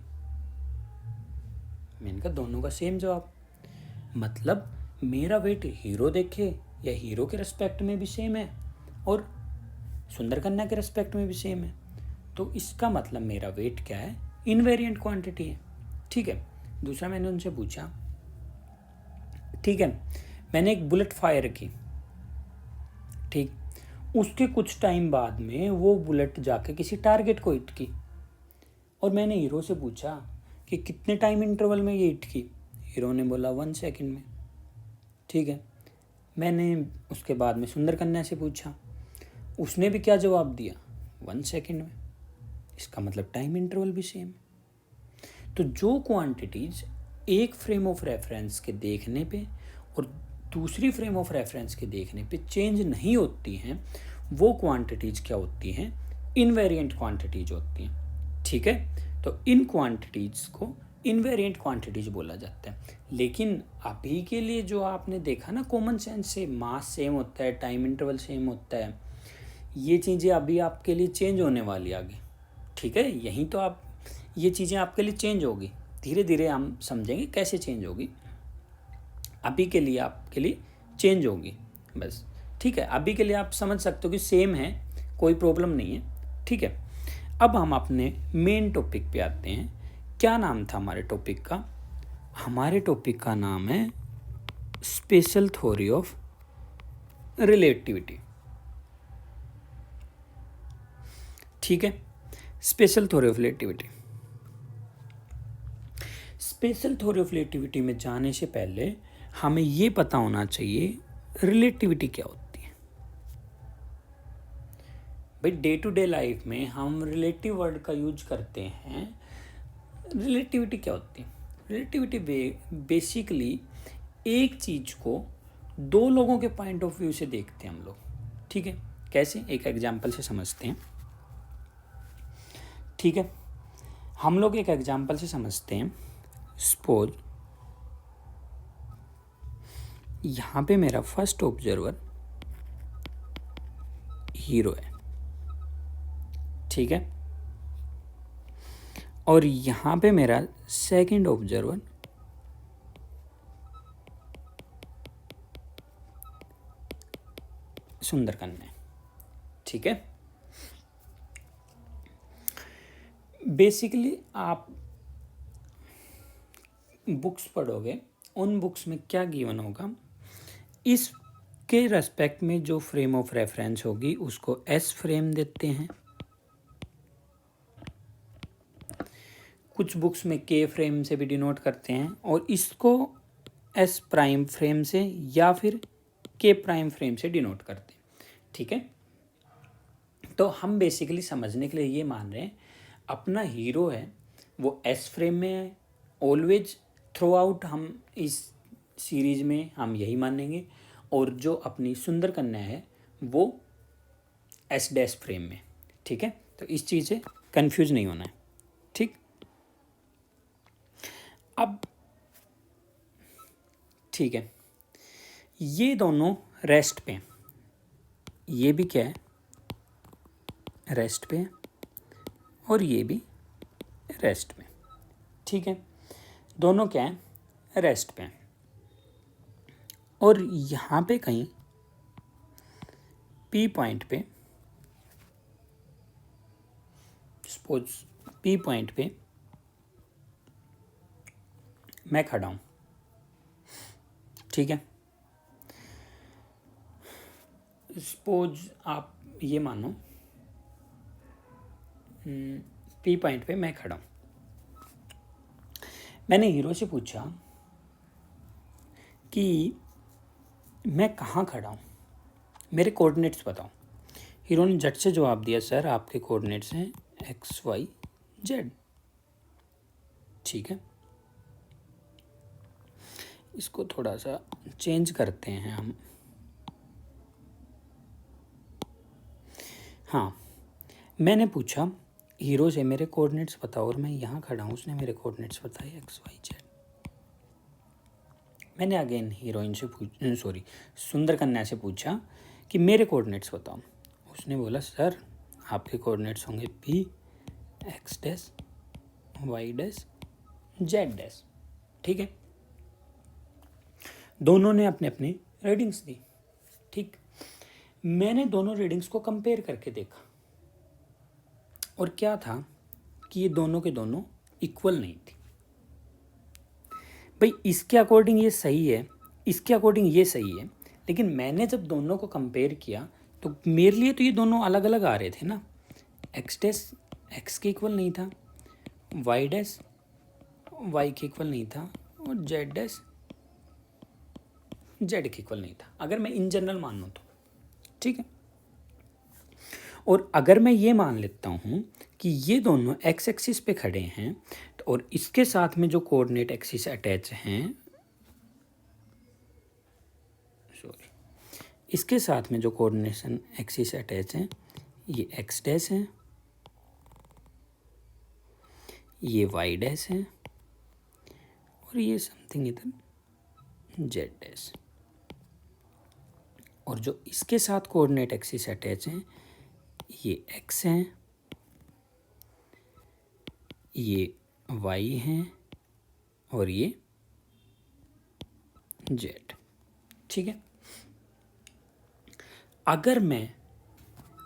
मैंने कहा दोनों का सेम जवाब, मतलब मेरा वेट हीरो देखे या हीरो के रिस्पेक्ट में भी सेम है और सुंदर कन्या के रिस्पेक्ट में भी सेम है, तो इसका मतलब मेरा वेट क्या है, इनवेरिएंट क्वांटिटी है। ठीक है, दूसरा मैंने उनसे पूछा, ठीक है मैंने एक बुलेट फायर की, ठीक, उसके कुछ टाइम बाद में वो बुलेट जाके किसी टारगेट को हिट की और मैंने हीरो से पूछा कि कितने टाइम इंटरवल में ये हिट की। हीरो ने बोला 1 सेकंड में। ठीक है, मैंने उसके बाद में सुंदर कन्या से पूछा, उसने भी क्या जवाब दिया, 1 सेकंड में। इसका मतलब टाइम इंटरवल भी सेम है। तो जो क्वांटिटीज एक फ्रेम ऑफ रेफरेंस के देखने पे और दूसरी फ्रेम ऑफ रेफरेंस के देखने पे चेंज नहीं होती हैं, वो क्वांटिटीज क्या होती हैं, इनवेरिएंट क्वांटिटीज होती हैं। ठीक है, तो इन क्वांटिटीज को इनवेरिएंट क्वांटिटीज बोला जाता है। लेकिन अभी के लिए जो आपने देखा ना, कॉमन सेंस से मास सेम होता है, टाइम इंटरवल सेम होता है, ये चीज़ें अभी आपके लिए चेंज होने वाली आगे। ठीक है, यहीं तो आप ये चीज़ें आपके लिए चेंज होगी, धीरे धीरे हम समझेंगे कैसे चेंज होगी। अभी के लिए आपके लिए चेंज होगी बस। ठीक है, अभी के लिए आप समझ सकते हो कि सेम है, कोई प्रॉब्लम नहीं है। ठीक है, अब हम अपने मेन टॉपिक पे आते हैं। क्या नाम था हमारे टॉपिक का? हमारे टॉपिक का नाम है स्पेशल थ्योरी ऑफ रिलेटिविटी। ठीक है, special theory of relativity. Special theory of relativity में जाने से पहले हमें ये पता होना चाहिए रिलेटिविटी क्या होती है। भाई डे टू डे लाइफ में हम रिलेटिव वर्ड का यूज करते हैं। रिलेटिविटी क्या होती है? रिलेटिविटी बेसिकली एक चीज को दो लोगों के पॉइंट ऑफ व्यू से देखते हैं हम लोग। ठीक है, कैसे? एक एग्जांपल से समझते हैं। ठीक है, हम लोग एक एग्जांपल से समझते हैं। सपोज यहाँ पे मेरा फर्स्ट ऑब्जर्वर हीरो है, ठीक है, और यहाँ पे मेरा सेकंड ऑब्जर्वर सुंदर कन्या है। ठीक है, बेसिकली आप बुक्स पढ़ोगे, उन बुक्स में क्या गिवन होगा, इसके रेस्पेक्ट में जो फ्रेम ऑफ रेफरेंस होगी उसको एस फ्रेम देते हैं। कुछ बुक्स में के फ्रेम से भी डिनोट करते हैं और इसको एस प्राइम फ्रेम से या फिर के प्राइम फ्रेम से डिनोट करते हैं। ठीक है, तो हम बेसिकली समझने के लिए ये मान रहे हैं अपना हीरो है वो एस फ्रेम में है ऑलवेज थ्रू आउट। हम इस सीरीज में हम यही मानेंगे। और जो अपनी सुंदर कन्या है वो एस डैश फ्रेम में। ठीक है, तो इस चीज़ से कंफ्यूज नहीं होना है। ठीक, अब ठीक है, ये दोनों रेस्ट पे, ये भी क्या है, रेस्ट पे, और ये भी रेस्ट में। ठीक है, दोनों क्या है, रेस्ट पे। और यहाँ पे कहीं पी पॉइंट पे, सपोज पी पॉइंट पे मैं खड़ा हूँ। ठीक है, सपोज आप ये मानो पी पॉइंट पे मैं खड़ा हूँ, मैंने हीरो से पूछा कि मैं कहाँ खड़ा हूँ, मेरे कोऑर्डिनेट्स बताओ। हीरो ने झट से जवाब दिया, सर आपके कोऑर्डिनेट्स हैं XYZ। ठीक है, इसको थोड़ा सा चेंज करते हैं हम। हाँ, मैंने पूछा हीरो से मेरे कोऑर्डिनेट्स बताओ और मैं यहाँ खड़ा हूँ, उसने मेरे कोऑर्डिनेट्स बताए XYZ। मैंने अगेन हीरोइन से सुंदर कन्या से पूछा कि मेरे कोऑर्डिनेट्स बताओ। उसने बोला सर आपके कोऑर्डिनेट्स होंगे P X' Y' Z'। ठीक है, दोनों ने अपने अपने रीडिंग्स दी। ठीक, मैंने दोनों रीडिंग्स को कंपेयर करके देखा और क्या था कि ये दोनों के दोनों इक्वल नहीं थी। भाई इसके अकॉर्डिंग ये सही है, इसके अकॉर्डिंग ये सही है, लेकिन मैंने जब दोनों को कंपेयर किया तो मेरे लिए तो ये दोनों अलग अलग आ रहे थे ना। X' X के इक्वल नहीं था, Y' Y के इक्वल नहीं था और Z' Z के इक्वल नहीं था, अगर मैं इन जनरल मान लूँ तो। ठीक है, और अगर मैं ये मान लेता हूँ कि ये दोनों एक्स एक्सिस पे खड़े हैं तो और इसके साथ में जो कोऑर्डिनेट एक्सिस अटैच हैं, सॉरी, इसके साथ में जो कोऑर्डिनेशन एक्सिस अटैच हैं, ये X' है, ये Y' है और ये समथिंग इधर Z'। और जो इसके साथ कोऑर्डिनेट एक्सिस अटैच हैं, ये X हैं, ये Y हैं और ये Z। ठीक है, अगर मैं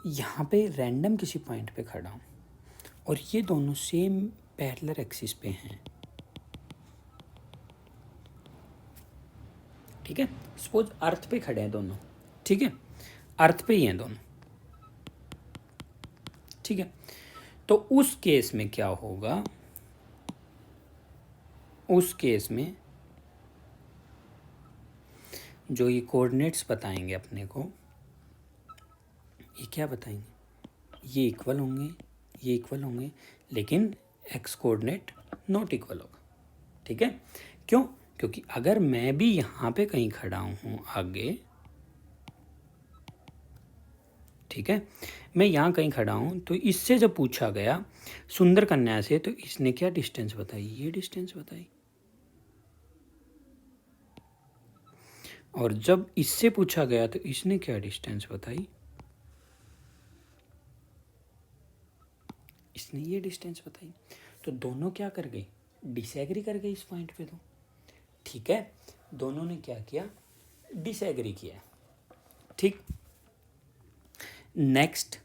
यहाँ पे रैंडम किसी पॉइंट पे खड़ा हूँ और ये दोनों सेम पैरेलल एक्सिस पे हैं, ठीक है, सपोज अर्थ पे खड़े हैं दोनों, ठीक है, अर्थ पे ही हैं दोनों, ठीक है, तो उस केस में क्या होगा, उस केस में जो ये कोऑर्डिनेट्स बताएंगे अपने को, ये क्या बताएंगे, ये इक्वल होंगे, ये इक्वल होंगे, लेकिन एक्स कोऑर्डिनेट नॉट इक्वल होगा। ठीक है, क्यों, क्योंकि अगर मैं भी यहाँ पे कहीं खड़ा हूँ आगे, ठीक है, मैं यहाँ कहीं खड़ा हूँ, तो इससे जब पूछा गया सुंदर कन्या से तो इसने क्या डिस्टेंस बताई, ये डिस्टेंस बताई, और जब इससे पूछा गया तो इसने क्या डिस्टेंस बताई, इसने ये डिस्टेंस बताई। तो दोनों क्या कर गए, डिसएग्री कर गए इस पॉइंट पे तो। ठीक है, दोनों ने क्या किया, डिसएग्री किया। ठीक, नेक्स्ट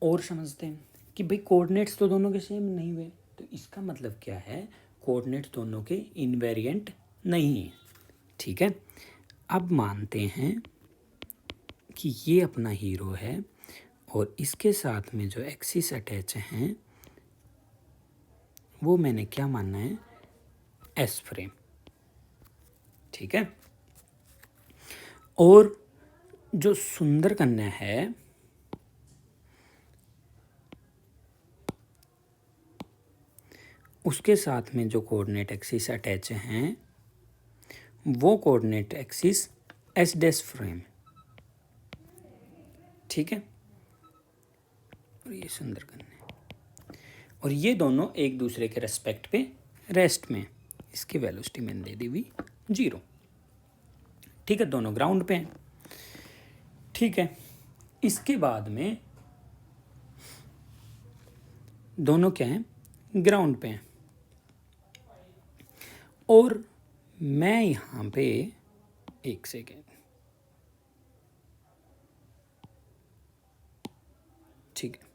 और समझते हैं कि भाई कोऑर्डिनेट्स तो दोनों के सेम नहीं हुए, तो इसका मतलब क्या है, कोऑर्डिनेट्स दोनों के इनवेरिएंट नहीं है। ठीक है, अब मानते हैं कि ये अपना हीरो है और इसके साथ में जो एक्सिस अटैच हैं वो मैंने क्या मानना है, एस फ्रेम। ठीक है, और जो सुंदर कन्या है उसके साथ में जो कोऑर्डिनेट एक्सिस अटैच हैं वो coordinate axis S dash frame. ठीक है, और ये सुंदर कन्या, और ये दोनों एक दूसरे के रेस्पेक्ट पे रेस्ट में, इसकी वेलोसिटी मैंने दे दी हुई 0। ठीक है, दोनों ग्राउंड पे हैं। ठीक है, इसके बाद में दोनों क्या हैं, ग्राउंड पे हैं, और मैं यहाँ पे एक सेकेंड, ठीक है,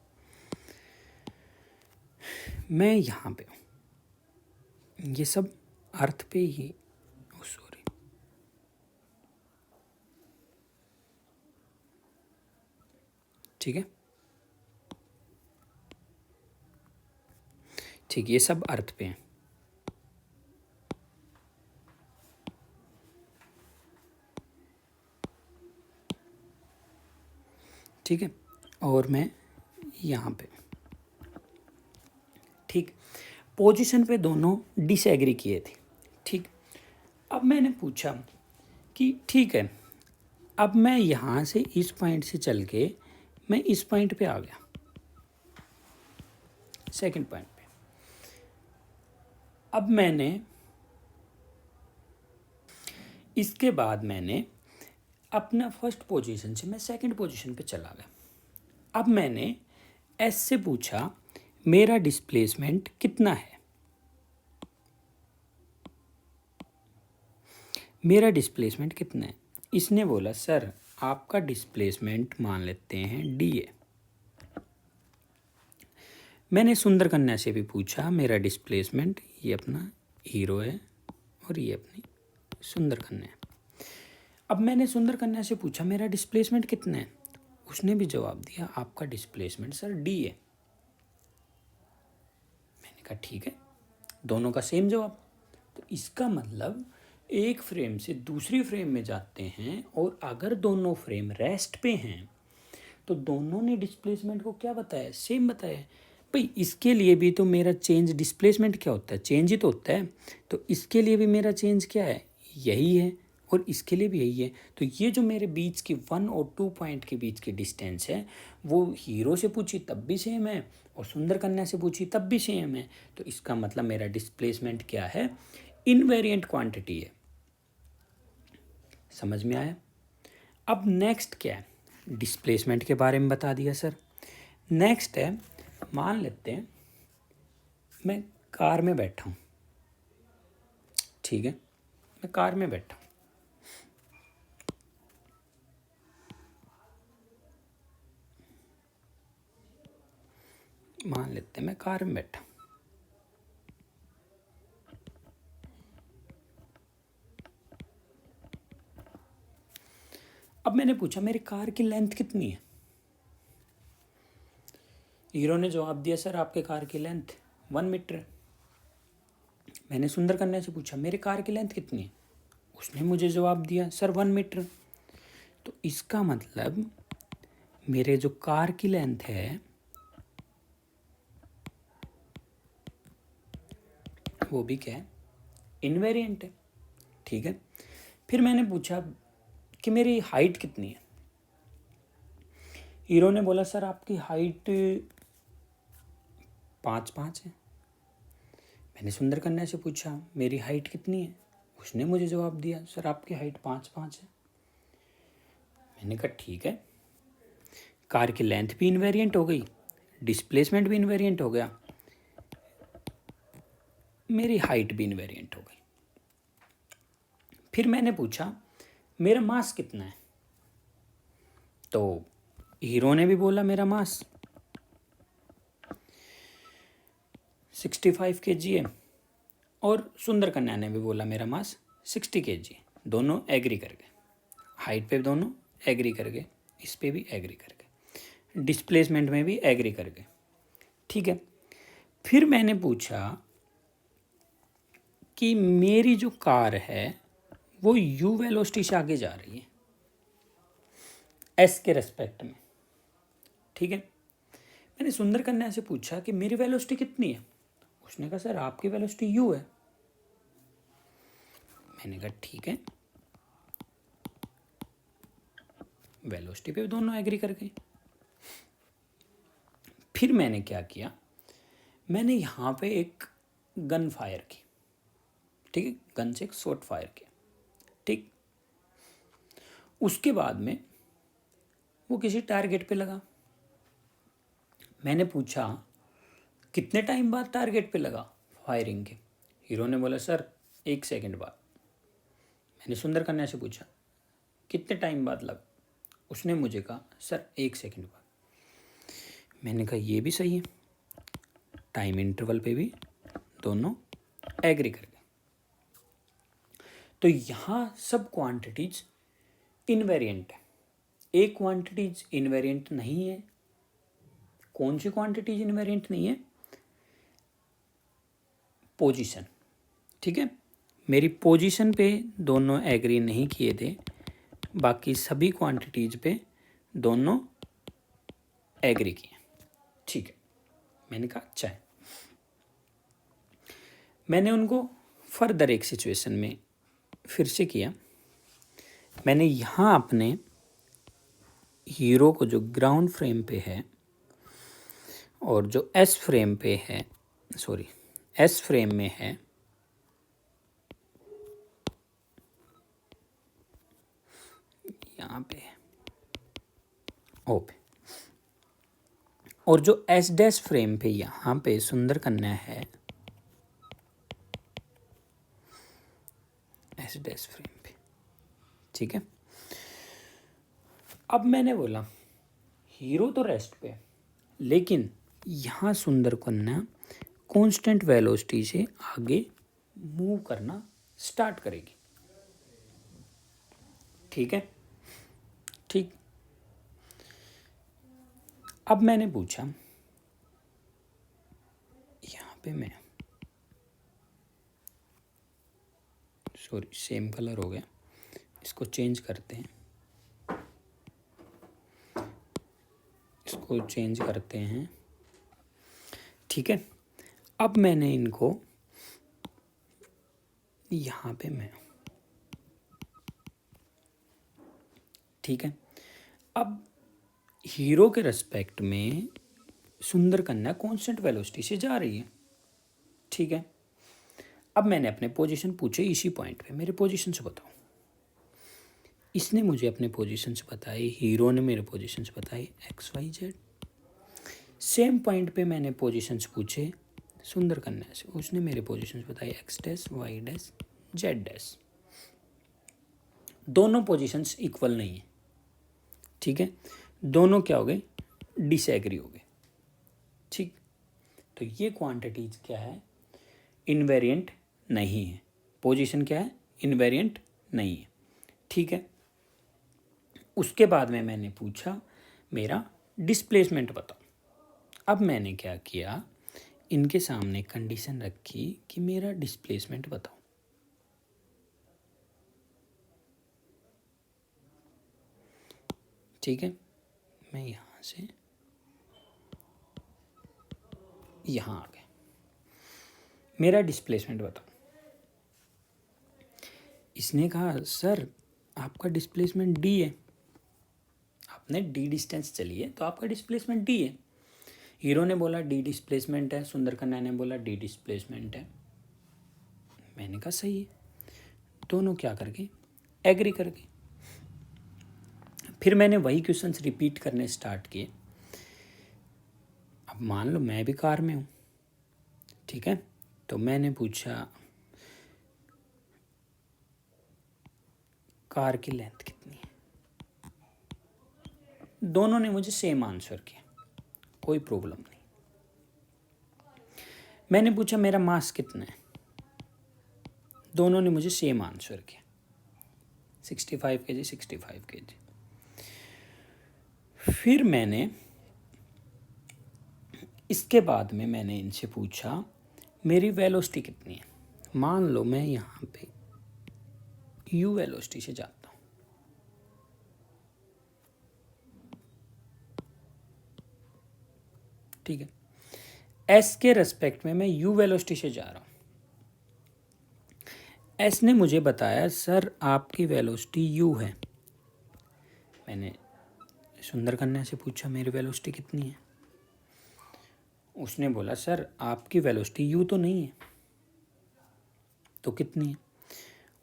मैं यहाँ पे हूँ, ये सब अर्थ पे ही, सॉरी, ठीक है, ठीक, ये सब अर्थ पे हैं। ठीक है, और मैं यहाँ पे, ठीक, पोजीशन पे दोनों डिसएग्री किए थे। ठीक, अब मैंने पूछा कि ठीक है, अब मैं यहाँ से इस पॉइंट से चल के मैं इस पॉइंट पे आ गया, सेकंड पॉइंट पे। अब मैंने इसके बाद मैंने अपना फर्स्ट पोजीशन से मैं सेकंड पोजीशन पे चला गया। अब मैंने एस से पूछा मेरा डिस्प्लेसमेंट कितना है, मेरा डिस्प्लेसमेंट कितना है। इसने बोला सर आपका डिस्प्लेसमेंट मान लेते हैं डी है। मैंने सुंदर कन्या से भी पूछा मेरा डिस्प्लेसमेंट, ये अपना हीरो है और ये अपनी सुंदर कन्या है। अब मैंने सुंदर कन्या से पूछा मेरा डिस्प्लेसमेंट कितना है, उसने भी जवाब दिया आपका डिस्प्लेसमेंट सर डी है। मैंने कहा ठीक है, दोनों का सेम जवाब। तो इसका मतलब एक फ्रेम से दूसरी फ्रेम में जाते हैं और अगर दोनों फ्रेम रेस्ट पे हैं तो दोनों ने डिस्प्लेसमेंट को क्या बताया, सेम बताया। भाई इसके लिए भी तो मेरा चेंज डिस्प्लेसमेंट क्या होता है, चेंज ही तो होता है। तो इसके लिए भी मेरा चेंज क्या है, यही है, और इसके लिए भी यही है। तो ये जो मेरे बीच की 1 और 2 पॉइंट के बीच की डिस्टेंस है वो हीरो से पूछी तब भी सेम है और सुंदर कन्या से पूछी तब भी सेम है। तो इसका मतलब मेरा डिस्प्लेसमेंट क्या है, इनवेरिएंट क्वांटिटी है। समझ में आया। अब नेक्स्ट क्या है, डिस्प्लेसमेंट के बारे में बता दिया सर। नेक्स्ट है, मान लेते हैं मैं कार में बैठा हूँ, ठीक है, मैं कार में बैठा हूँ। मान लेते हैं मैं कार में बैठा हूँ। अब मैंने पूछा मेरी कार की लेंथ कितनी है। हीरो ने जवाब दिया सर आपके कार की लेंथ 1 मीटर है। मैंने सुंदर कन्या से पूछा मेरे कार की लेंथ कितनी है, उसने मुझे जवाब दिया सर 1 मीटर। तो इसका मतलब मेरे जो कार की लेंथ है वो भी क्या है, इनवेरिएंट है। ठीक है, फिर मैंने पूछा कि मेरी हाइट कितनी है। हीरो ने बोला सर आपकी हाइट 5'5" है। मैंने सुंदर कन्या से पूछा मेरी हाइट कितनी है, उसने मुझे जवाब दिया सर आपकी हाइट 5'5" है। मैंने कहा ठीक है, कार की लेंथ भी इनवेरिएंट हो गई, डिस्प्लेसमेंट भी इनवेरिएंट हो गया, मेरी हाइट भी इनवेरिएंट हो गई। फिर मैंने पूछा मेरा मास कितना है, तो हीरो ने भी बोला मेरा मास 65 kg है और सुंदर कन्या ने भी बोला मेरा मास 60 kg है। दोनों एग्री कर गए, हाइट पे दोनों एग्री कर गए, इस पे भी एग्री कर गए, डिस्प्लेसमेंट में भी एग्री कर गए। ठीक है, फिर मैंने पूछा कि मेरी जो कार है वो यू वेलोसिटी से आगे जा रही है एस के रेस्पेक्ट में। ठीक है, मैंने सुंदर कन्या से पूछा कि मेरी वेलोसिटी कितनी है, उसने कहा सर आपकी वेलोसिटी यू है। मैंने कहा ठीक है, वेलोसिटी पे दोनों एग्री कर गए। फिर मैंने क्या किया, मैंने यहाँ पे एक गन फायर की, ठीक है, गन से एक शॉट फायर किया। ठीक, उसके बाद में वो किसी टारगेट पे लगा। मैंने पूछा कितने टाइम बाद टारगेट पे लगा फायरिंग के। हीरो ने बोला सर 1 सेकंड बाद। मैंने सुंदर कन्या से पूछा कितने टाइम बाद लगा, उसने मुझे कहा सर 1 सेकंड बाद। मैंने कहा ये भी सही है, टाइम इंटरवल पे भी दोनों एग्री कर गए। तो यहाँ सब क्वांटिटीज इनवेरिएंट है, एक क्वांटिटीज इनवेरिएंट नहीं है कौन सी क्वांटिटीज इनवेरिएंट नहीं है? पोजीशन। ठीक है, मेरी पोजीशन पे दोनों एग्री नहीं किए थे, बाकी सभी क्वांटिटीज पे दोनों एग्री किए। ठीक है, मैंने कहा अच्छा है। मैंने उनको फर्दर एक सिचुएशन में फिर से किया। मैंने यहाँ अपने हीरो को जो ग्राउंड फ्रेम पे है और जो एस फ्रेम पे है, सॉरी एस फ्रेम में है, यहाँ पे ओ पे, और जो एस डैश फ्रेम पे यहाँ पे सुंदर कन्या है, एस डैश फ्रेम पे। ठीक है, अब मैंने बोला हीरो तो रेस्ट पे, लेकिन यहाँ सुंदर कन्या कांस्टेंट वेलोसिटी से आगे मूव करना स्टार्ट करेगी। ठीक है, ठीक। अब मैंने पूछा, यहाँ पे मैं, सॉरी सेम कलर हो गया, इसको चेंज करते हैं, इसको चेंज करते हैं। ठीक है, अब मैंने इनको यहाँ पे मैं, ठीक है, अब हीरो के रेस्पेक्ट में सुंदर कन्या कांस्टेंट वेलोसिटी से जा रही है। ठीक है, अब मैंने अपने पोजीशन पूछे इसी पॉइंट पे, मेरे पोजीशन से बताओ। इसने मुझे अपने पोजीशन से बताई, हीरो ने मेरे पोजीशन से बताई X Y Z. Same point पे मैंने पोजीशंस पूछे सुंदर कन्या से, उसने मेरे पोजीशंस बताई X dash Y dash Z dash. दोनों पोजीशंस इक्वल नहीं है। ठीक है, दोनों क्या हो गए? डिसएग्री हो गए। ठीक, तो ये क्वांटिटीज क्या है? इनवेरिएंट नहीं है। पोजीशन क्या है? इनवेरिएंट नहीं है। ठीक है, उसके बाद में मैंने पूछा मेरा डिस्प्लेसमेंट बताओ। अब मैंने क्या किया, इनके सामने कंडीशन रखी कि मेरा डिस्प्लेसमेंट बताओ। ठीक है, मैं यहाँ से यहाँ आ गया, मेरा डिस्प्लेसमेंट बताओ। इसने कहा सर आपका डिस्प्लेसमेंट डी है, आपने डी डिस्टेंस चली है तो आपका डिस्प्लेसमेंट डी है। हीरो ने बोला डी डिस्प्लेसमेंट है, सुंदर कन्या ने बोला डी डिस्प्लेसमेंट है। मैंने कहा सही है, दोनों क्या करके एग्री करके। फिर मैंने वही क्वेश्चंस रिपीट करने स्टार्ट किए। अब मान लो मैं भी कार में हूँ, ठीक है, तो मैंने पूछा कार की लेंथ कितनी है। दोनों ने मुझे सेम आंसर किया, कोई प्रॉब्लम नहीं। मैंने पूछा मेरा मास कितना है, दोनों ने मुझे सेम आंसर किया 65 kg 65 kg। फिर मैंने इसके बाद में मैंने इनसे पूछा मेरी वेलोसिटी कितनी है। मान लो मैं यहाँ पे यू वेलोसिटी से जाता हूँ, ठीक है, एस के रेस्पेक्ट में मैं यू वेलोसिटी से जा रहा हूँ। एस ने मुझे बताया सर आपकी वेलोसिटी यू है। मैंने सुंदर कन्या से पूछा मेरी वेलोसिटी कितनी है। उसने बोला सर आपकी वेलोसिटी यू तो नहीं है, तो कितनी है।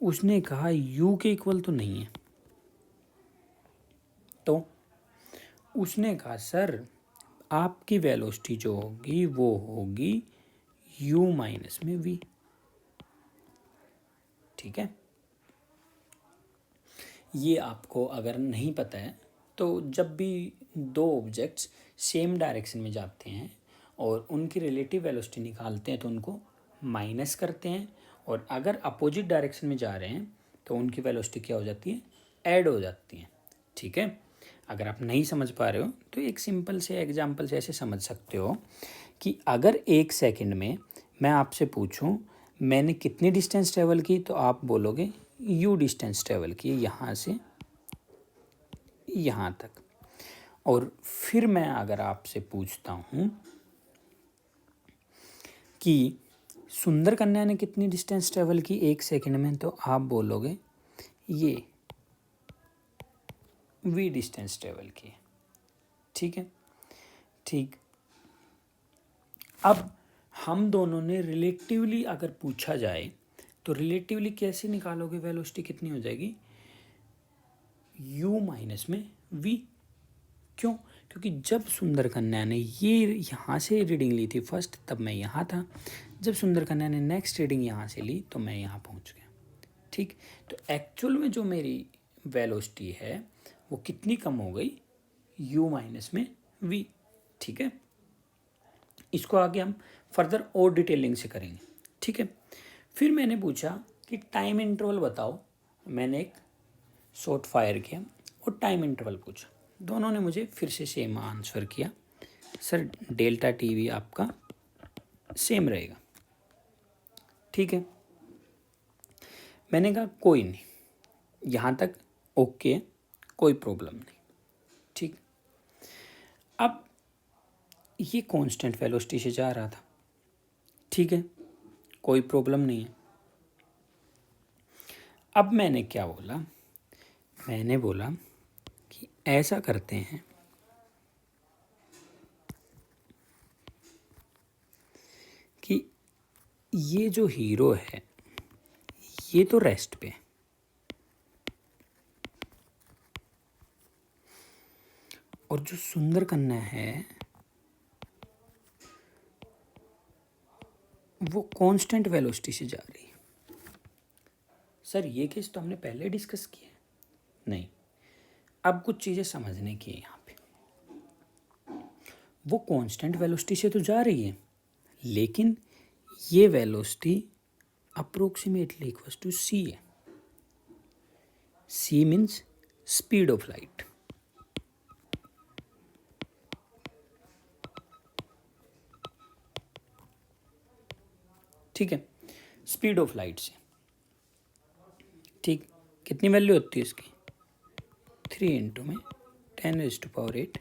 उसने कहा यू के इक्वल तो नहीं है। तो उसने कहा सर आपकी वेलोसिटी जो होगी वो होगी u माइनस में v। ठीक है, ये आपको अगर नहीं पता है तो जब भी दो ऑब्जेक्ट्स सेम डायरेक्शन में जाते हैं और उनकी रिलेटिव वेलोसिटी निकालते हैं तो उनको माइनस करते हैं, और अगर अपोजिट डायरेक्शन में जा रहे हैं तो उनकी वेलोसिटी क्या हो जाती है? ऐड हो जाती है। ठीक है, अगर आप नहीं समझ पा रहे हो तो एक सिंपल से एग्जाम्पल से ऐसे समझ सकते हो कि अगर 1 सेकंड में मैं आपसे पूछूं मैंने कितनी डिस्टेंस ट्रेवल की, तो आप बोलोगे यू डिस्टेंस ट्रेवल की यहाँ से यहाँ तक। और फिर मैं अगर आपसे पूछता हूँ कि सुंदर कन्या ने कितनी डिस्टेंस ट्रेवल की 1 सेकंड में, तो आप बोलोगे ये वी डिस्टेंस ट्रेवल की। ठीक है, ठीक। अब हम दोनों ने रिलेटिवली अगर पूछा जाए तो रिलेटिवली कैसे निकालोगे, वेलोसिटी कितनी हो जाएगी, u माइनस में v। क्यों? क्योंकि जब सुंदर कन्या ने ये यहाँ से रीडिंग ली थी फर्स्ट, तब मैं यहाँ था। जब सुंदर कन्या ने नेक्स्ट रीडिंग यहाँ से ली तो मैं यहाँ पहुँच गया। ठीक, तो एक्चुअल में जो मेरी वेलोसिटी है वो कितनी कम हो गई, u माइनस में v। ठीक है, इसको आगे हम फर्दर और डिटेलिंग से करेंगे। ठीक है, फिर मैंने पूछा कि टाइम इंटरवल बताओ। मैंने एक शॉट फायर किया और टाइम इंटरवल पूछा। दोनों ने मुझे फिर से सेम आंसर किया, सर डेल्टा टी वी आपका सेम रहेगा। ठीक है, मैंने कहा कोई नहीं, यहाँ तक ओके, कोई प्रॉब्लम नहीं। ठीक, अब ये कांस्टेंट वेलोसिटी से जा रहा था। ठीक है, कोई प्रॉब्लम नहीं है। अब मैंने क्या बोला, मैंने बोला कि ऐसा करते हैं कि ये जो हीरो है ये तो रेस्ट पे है, और जो सुंदर कन्या है वो कांस्टेंट वेलोसिटी से जा रही है। सर ये केस तो हमने पहले डिस्कस किया है। नहीं, अब कुछ चीज़ें समझने की है यहाँ पे। वो कांस्टेंट वेलोसिटी से तो जा रही है, लेकिन ये velocity approximately equals to c है। c means speed of light. ठीक है, स्पीड ऑफ लाइट से। ठीक, कितनी वैल्यू होती है इसकी, 3 इंटू में 10⁸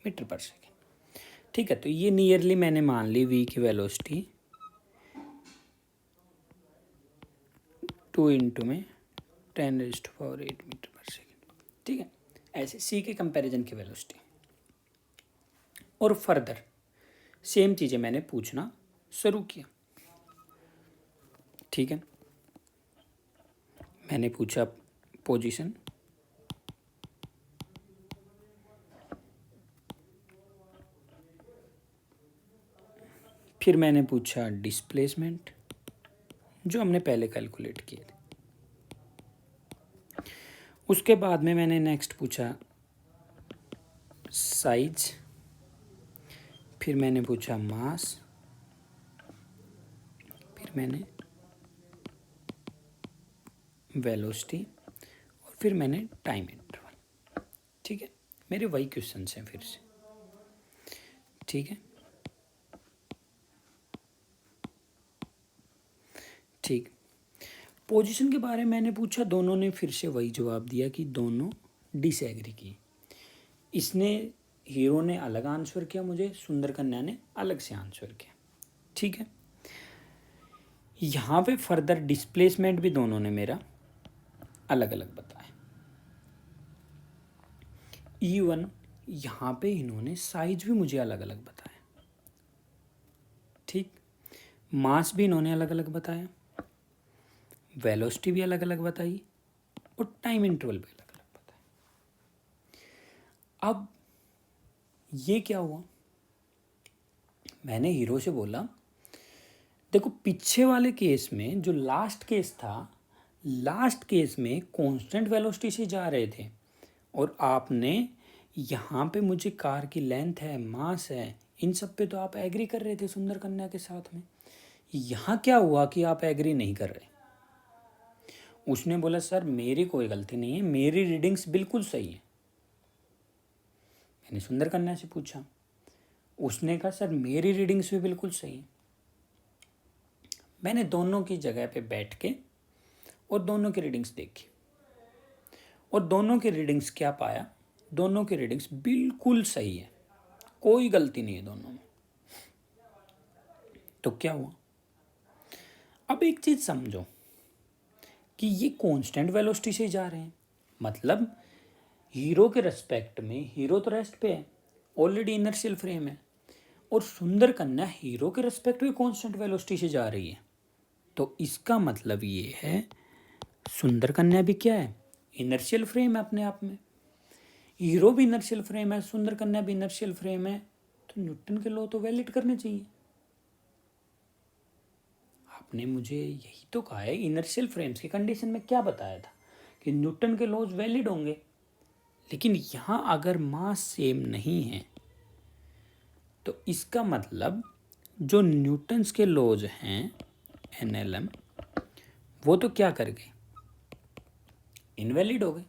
मीटर पर सेकेंड। ठीक है, तो ये नियरली मैंने मान ली v की वेलोसिटी 2 इंटू में 10⁸ मीटर पर सेकेंड। ठीक है, ऐसे c के कंपैरिजन की वेलोसिटी। और फर्दर सेम चीज़ें मैंने पूछना शुरू किया। ठीक है, मैंने पूछा पोजीशन, फिर मैंने पूछा डिस्प्लेसमेंट जो हमने पहले कैलकुलेट किए थे। उसके बाद में मैंने नेक्स्ट पूछा साइज, फिर मैंने पूछा मास, फिर मैंने वेलोसिटी, और फिर मैंने टाइम इंटरवल। ठीक है, मेरे वही क्वेश्चन हैं फिर से। ठीक है, ठीक। पोजीशन के बारे में मैंने पूछा, दोनों ने फिर से वही जवाब दिया कि दोनों डिसएग्री की। इसने हीरो ने अलग आंसर किया, मुझे सुंदर कन्या ने अलग से आंसर किया। ठीक है, यहाँ पे फर्दर डिस्प्लेसमेंट भी दोनों ने मेरा अलग अलग बताया। इवन यहाँ पे इन्होंने साइज भी मुझे अलग अलग बताया। ठीक, मास भी इन्होंने अलग अलग बताया, वेलोसिटी भी अलग अलग बताई, और टाइम इंटरवल भी अलग अलग बताया। अब ये क्या हुआ, मैंने हीरो से बोला देखो पीछे वाले केस में जो लास्ट केस था, लास्ट केस में कांस्टेंट वेलोसिटी से जा रहे थे, और आपने यहाँ पे मुझे कार की लेंथ है, मास है, इन सब पे तो आप एग्री कर रहे थे सुंदर कन्या के साथ में। यहाँ क्या हुआ कि आप एग्री नहीं कर रहे। उसने बोला सर मेरी कोई गलती नहीं है, मेरी रीडिंग्स बिल्कुल सही है। मैंने सुंदर कन्या से पूछा, उसने कहा सर मेरी रीडिंग्स भी बिल्कुल सही है। मैंने दोनों की जगह पे बैठ के और दोनों की रीडिंग्स देखी, और दोनों की रीडिंग्स क्या पाया, दोनों की रीडिंग्स बिल्कुल सही है, कोई गलती नहीं है दोनों में। तो क्या हुआ, अब एक चीज समझो कि ये कांस्टेंट वेलोसिटी से जा रहे हैं, मतलब हीरो के रेस्पेक्ट में, हीरो तो रेस्ट पे है, ऑलरेडी इनर्शियल फ्रेम है, और सुंदर कन्या हीरो के रेस्पेक्ट में कांस्टेंट वेलोसिटी से जा रही है। तो इसका मतलब ये है सुंदर कन्या भी क्या है, इनर्शियल फ्रेम है अपने आप में, हीरो भी इनर्शियल फ्रेम है, सुंदर कन्या भी इनर्शियल फ्रेम है, तो न्यूटन के लॉ तो वैलिड करने चाहिए। आपने मुझे यही तो कहा है, इनर्शियल फ्रेम्स की कंडीशन में क्या बताया था कि न्यूटन के लॉज वैलिड होंगे, लेकिन यहाँ अगर मास सेम नहीं है तो इसका मतलब जो न्यूटन्स के लॉज हैं NLM, वो तो क्या कर गए, इनवैलिड हो गए।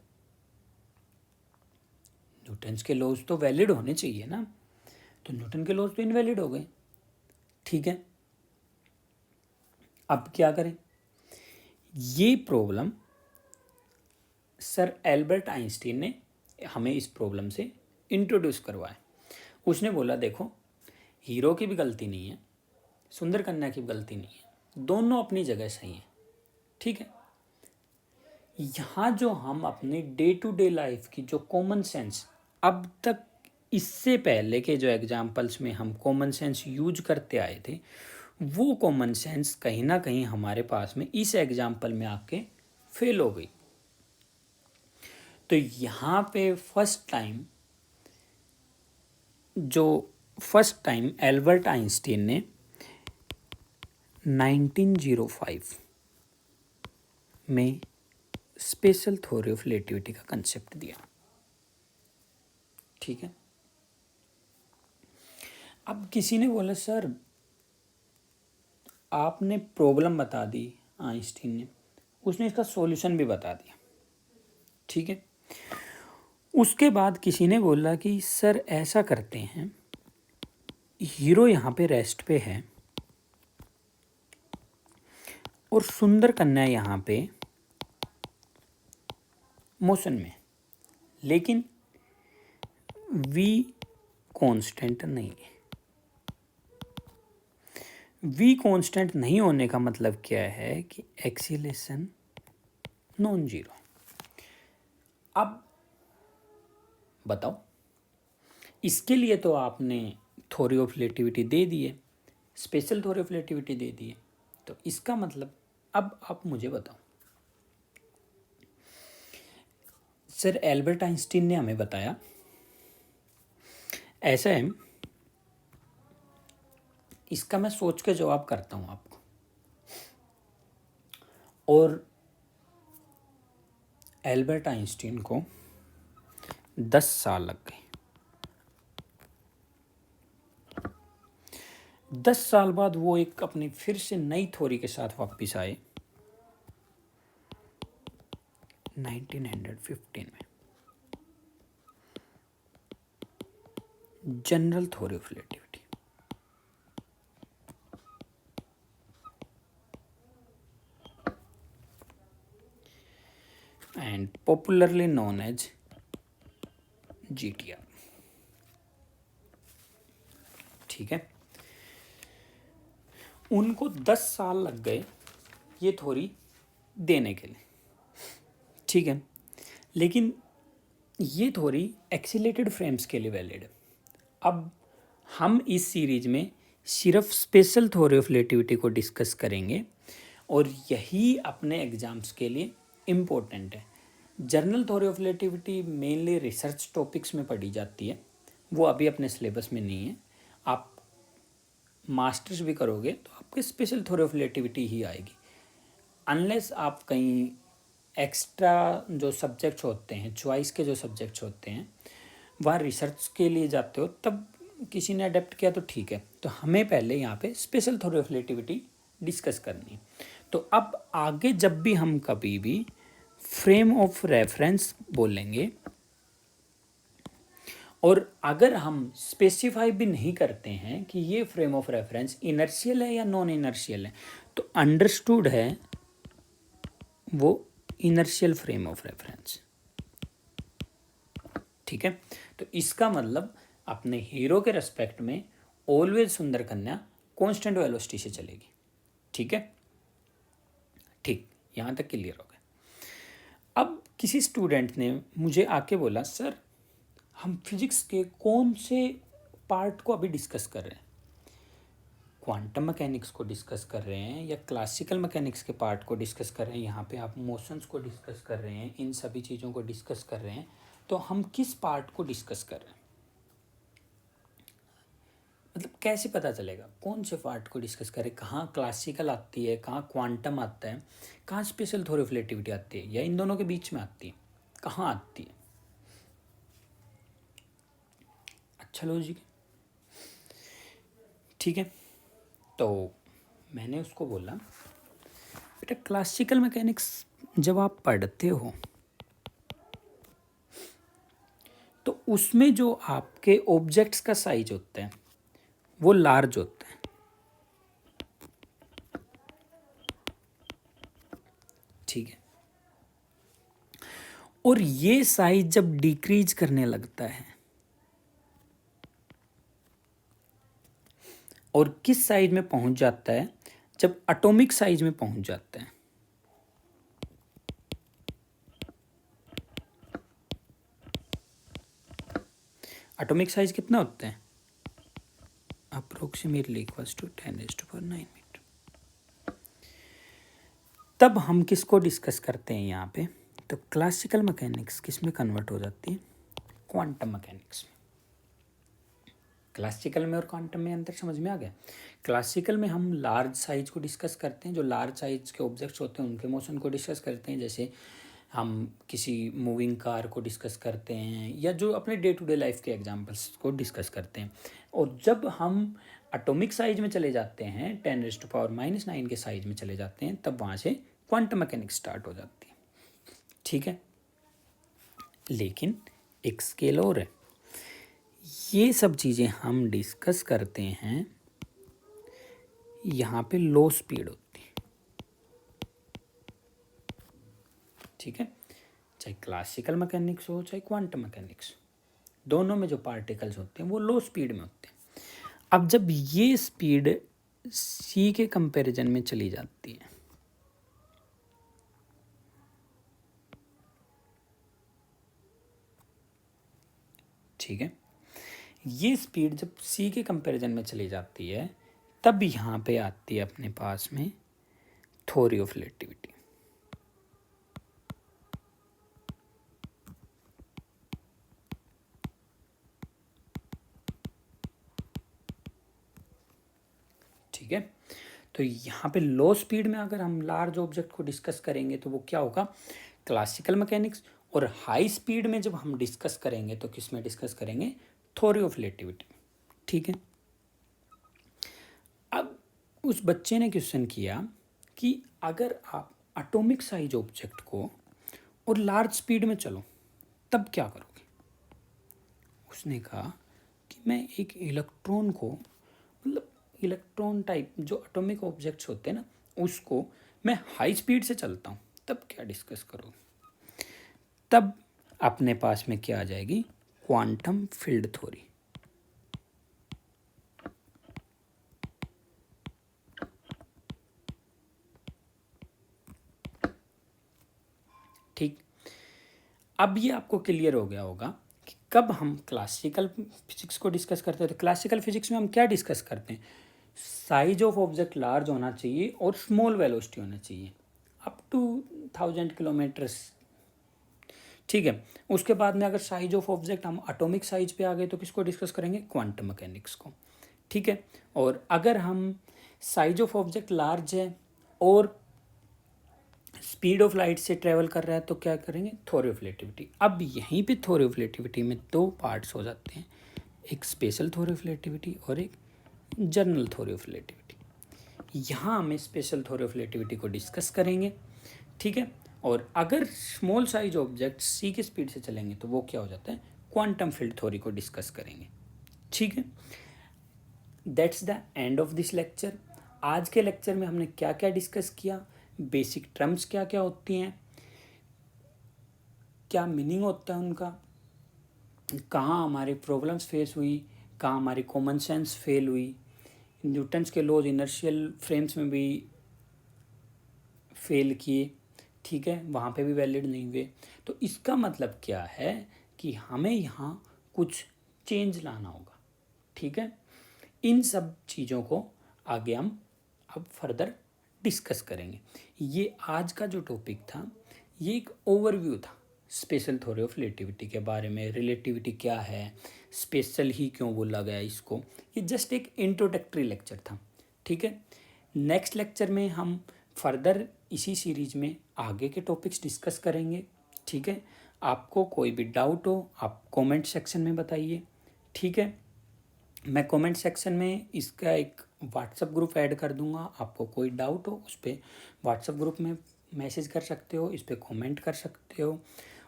न्यूटन्स के लॉज तो वैलिड होने चाहिए ना, तो न्यूटन के लॉज तो इनवैलिड हो गए। ठीक है, अब क्या करें, ये प्रॉब्लम सर एल्बर्ट आइंस्टीन ने हमें इस प्रॉब्लम से इंट्रोड्यूस करवाया। उसने बोला देखो, हीरो की भी गलती नहीं है, सुंदर कन्या की भी गलती नहीं है, दोनों अपनी जगह सही हैं। ठीक है, यहाँ जो हम अपनी डे टू डे लाइफ की जो कॉमन सेंस, अब तक इससे पहले के जो एग्जाम्पल्स में हम कॉमन सेंस यूज करते आए थे, वो कॉमन सेंस कहीं ना कहीं हमारे पास में इस एग्जाम्पल में आके फेल हो गई। तो यहाँ पे फर्स्ट टाइम एल्बर्ट आइंस्टीन ने 1905 में स्पेशल थ्योरी ऑफ रिलेटिविटी का कंसेप्ट दिया। ठीक है, अब किसी ने बोला सर आपने प्रॉब्लम बता दी आइंस्टीन ने, उसने इसका सॉल्यूशन भी बता दिया। ठीक है, उसके बाद किसी ने बोला कि सर ऐसा करते हैं, हीरो यहाँ पे रेस्ट पे है और सुंदर कन्या यहाँ पे मोशन में, लेकिन v कांस्टेंट नहीं है। v कांस्टेंट नहीं होने का मतलब क्या है कि एक्सीलरेशन नॉन जीरो। अब बताओ, इसके लिए तो आपने थ्योरी ऑफ रिलेटिविटी दे दी है, स्पेशल थ्योरी ऑफ रिलेटिविटी दे दी है, तो इसका मतलब अब आप मुझे बताओ, सर एल्बर्ट आइंस्टीन ने हमें बताया ऐसा है, इसका मैं सोच के जवाब करता हूं आपको, और एल्बर्ट आइंस्टीन को 10 साल लग गए। 10 साल बाद वो एक अपनी फिर से नई थ्योरी के साथ वापस आए 1915 में, general theory of relativity. And popularly known as GTR। ठीक है, उनको 10 साल लग गए ये थ्योरी देने के लिए। ठीक है, लेकिन ये थ्योरी एक्सीलरेटेड फ्रेम्स के लिए वैलिड है। अब हम इस सीरीज में सिर्फ स्पेशल थ्योरी ऑफ रिलेटिविटी को डिस्कस करेंगे, और यही अपने एग्जाम्स के लिए इम्पोर्टेंट है। General theory of relativity mainly research topics में पढ़ी जाती है, वो अभी अपने सिलेबस में नहीं है। आप मास्टर्स भी करोगे तो आपके स्पेशल थ्योरी ऑफ रिलेटिविटी ही आएगी, अनलेस आप कहीं एक्स्ट्रा जो सब्जेक्ट्स होते हैं, चॉइस के जो सब्जेक्ट्स होते हैं, वहाँ रिसर्च के लिए जाते हो, तब किसी ने अडेप्ट किया तो ठीक है। तो हमें पहले यहाँ पे special theory of relativity discuss करनी है। तो अब आगे जब भी हम कभी भी फ्रेम ऑफ रेफरेंस बोलेंगे और अगर हम स्पेसिफाई भी नहीं करते हैं कि ये फ्रेम ऑफ रेफरेंस इनर्शियल है या नॉन इनर्शियल है, तो अंडरस्टूड है वो इनर्शियल फ्रेम ऑफ रेफरेंस। ठीक है, तो इसका मतलब अपने हीरो के रेस्पेक्ट में ऑलवेज सुंदर कन्या कांस्टेंट वेलोसिटी से चलेगी। ठीक है, ठीक, यहाँ तक क्लियर हो गया। अब किसी स्टूडेंट ने मुझे आके बोला, सर हम फिजिक्स के कौन से पार्ट को अभी डिस्कस कर रहे हैं, क्वांटम मैकेनिक्स को डिस्कस कर रहे हैं या क्लासिकल मैकेनिक्स के पार्ट को डिस्कस कर रहे हैं, यहाँ पे आप मोशंस को डिस्कस कर रहे हैं, इन सभी चीज़ों को डिस्कस कर रहे हैं, तो हम किस पार्ट को डिस्कस कर रहे हैं? मतलब कैसे पता चलेगा कौन से पार्ट को डिस्कस करें, कहाँ क्लासिकल आती है, कहाँ क्वांटम आता है, कहाँ स्पेशल थ्योरी ऑफ रिलेटिविटी आती है, या इन दोनों के बीच में आती है, कहाँ आती है? अच्छा लॉजिक है। ठीक है, तो मैंने उसको बोला, बेटा क्लासिकल मैकेनिक्स जब आप पढ़ते हो तो उसमें जो आपके ऑब्जेक्ट्स का साइज होता है वो लार्ज होता है। ठीक है, और ये साइज जब डिक्रीज करने लगता है, और किस साइज में पहुंच जाता है, जब एटॉमिक साइज में पहुंच जाता है। एटॉमिक साइज कितना होता है? Approximately equals to 10⁹ metre. तब हम किसको डिस्कस करते हैं यहाँ पे? तो क्लासिकल मैकेनिक्स किस में कन्वर्ट हो जाती है? क्वांटम मैकेनिक्स में। क्लासिकल में और क्वांटम में अंतर समझ में आ गया? क्लासिकल में हम लार्ज साइज को डिस्कस करते हैं, जो लार्ज साइज के ऑब्जेक्ट्स होते हैं उनके मोशन को डिस्कस करते हैं, जैसे हम किसी मूविंग कार को डिस्कस करते हैं, या जो अपने डे टू डे लाइफ के एग्जांपल्स को डिस्कस करते हैं। और जब हम एटॉमिक साइज में चले जाते हैं, 10⁻⁹ के साइज में चले जाते हैं, तब वहाँ से क्वांटम मैकेनिक्स स्टार्ट हो जाती है। ठीक है, लेकिन एक स्केल और है, ये सब चीज़ें हम डिस्कस करते हैं यहाँ पे लो स्पीड होती है। ठीक है, चाहे क्लासिकल मैकेनिक्स हो चाहे क्वांटम मैकेनिक्स, दोनों में जो पार्टिकल्स होते हैं वो लो स्पीड में होते हैं। अब जब ये स्पीड सी के कंपैरिजन में चली जाती है, ठीक है, ये स्पीड जब सी के कंपैरिजन में चली जाती है, तब यहाँ पे आती है अपने पास में थ्योरी ऑफ रिलेटिविटी। ठीक है, तो यहाँ पे लो स्पीड में अगर हम लार्ज ऑब्जेक्ट को डिस्कस करेंगे तो वो क्या होगा? Classical mechanics. और हाई स्पीड में जब हम डिस्कस करेंगे तो किस में डिस्कस करेंगे? Theory of relativity. ठीक है, अब उस बच्चे ने क्वेश्चन किया कि अगर आप एटॉमिक साइज ऑब्जेक्ट को और लार्ज स्पीड में चलो तब क्या करोगे? उसने कहा कि मैं एक इलेक्ट्रॉन को, मतलब इलेक्ट्रॉन टाइप जो एटॉमिक ऑब्जेक्ट्स होते हैं ना, उसको मैं हाई स्पीड से चलता हूँ, तब क्या डिस्कस करोगे? तब अपने पास में क्या आ जाएगी? Quantum field theory. ठीक, अब ये आपको क्लियर हो गया होगा कि कब हम क्लासिकल फिजिक्स को डिस्कस करते हैं। तो क्लासिकल फिजिक्स में हम क्या डिस्कस करते हैं? साइज ऑफ ऑब्जेक्ट लार्ज होना चाहिए और स्मॉल वेलोसिटी होना चाहिए, अप टू 1000 किलोमीटर्स। ठीक है, उसके बाद में अगर साइज ऑफ ऑब्जेक्ट हम एटॉमिक साइज पे आ गए तो किसको डिस्कस करेंगे? क्वांटम मैकेनिक्स को। ठीक है, और अगर हम साइज ऑफ ऑब्जेक्ट लार्ज है और स्पीड ऑफ लाइट से ट्रेवल कर रहा है तो क्या करेंगे? Theory of relativity. अब यहीं पे थ्योरी ऑफ रिलेटिविटी में दो पार्ट्स हो जाते हैं, एक स्पेशल थ्योरी ऑफ रिलेटिविटी और एक जनरल थ्योरी ऑफ रिलेटिविटी। यहाँ हमें स्पेशल थ्योरी ऑफ रिलेटिविटी को डिस्कस करेंगे। ठीक है, और अगर स्मॉल साइज ऑब्जेक्ट सी की स्पीड से चलेंगे तो वो क्या हो जाता है? क्वांटम फील्ड थ्योरी को डिस्कस करेंगे। ठीक है, that's the end of this lecture. आज के लेक्चर में हमने क्या क्या डिस्कस किया, बेसिक टर्म्स क्या क्या होती हैं, क्या मीनिंग होता है उनका, कहाँ हमारी प्रॉब्लम्स फेस हुई, कहाँ हमारी कॉमन सेंस फेल हुई, न्यूटन्स के लॉज इनर्शियल फ्रेम्स में भी फेल किए, ठीक है, वहाँ पे भी वैलिड नहीं हुए। तो इसका मतलब क्या है कि हमें यहाँ कुछ चेंज लाना होगा। ठीक है, इन सब चीज़ों को आगे हम अब फर्दर डिस्कस करेंगे। ये आज का जो टॉपिक था ये एक ओवरव्यू था स्पेशल थ्योरी ऑफ रिलेटिविटी के बारे में। रिलेटिविटी क्या है, स्पेशल ही क्यों बोला गया इसको, ये जस्ट एक इंट्रोडक्टरी लेक्चर था। ठीक है, नेक्स्ट लेक्चर में हम फर्दर इसी सीरीज में आगे के टॉपिक्स डिस्कस करेंगे। ठीक है, आपको कोई भी डाउट हो आप कमेंट सेक्शन में बताइए। ठीक है, मैं कमेंट सेक्शन में इसका एक व्हाट्सएप ग्रुप ऐड कर दूंगा, आपको कोई डाउट हो उस पर व्हाट्सएप ग्रुप में मैसेज कर सकते हो, इस पर कमेंट कर सकते हो,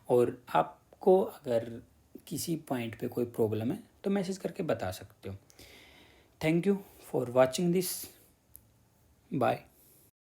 और आपको अगर किसी पॉइंट पे कोई प्रॉब्लम है तो मैसेज करके बता सकते हो। Thank you for watching this, bye.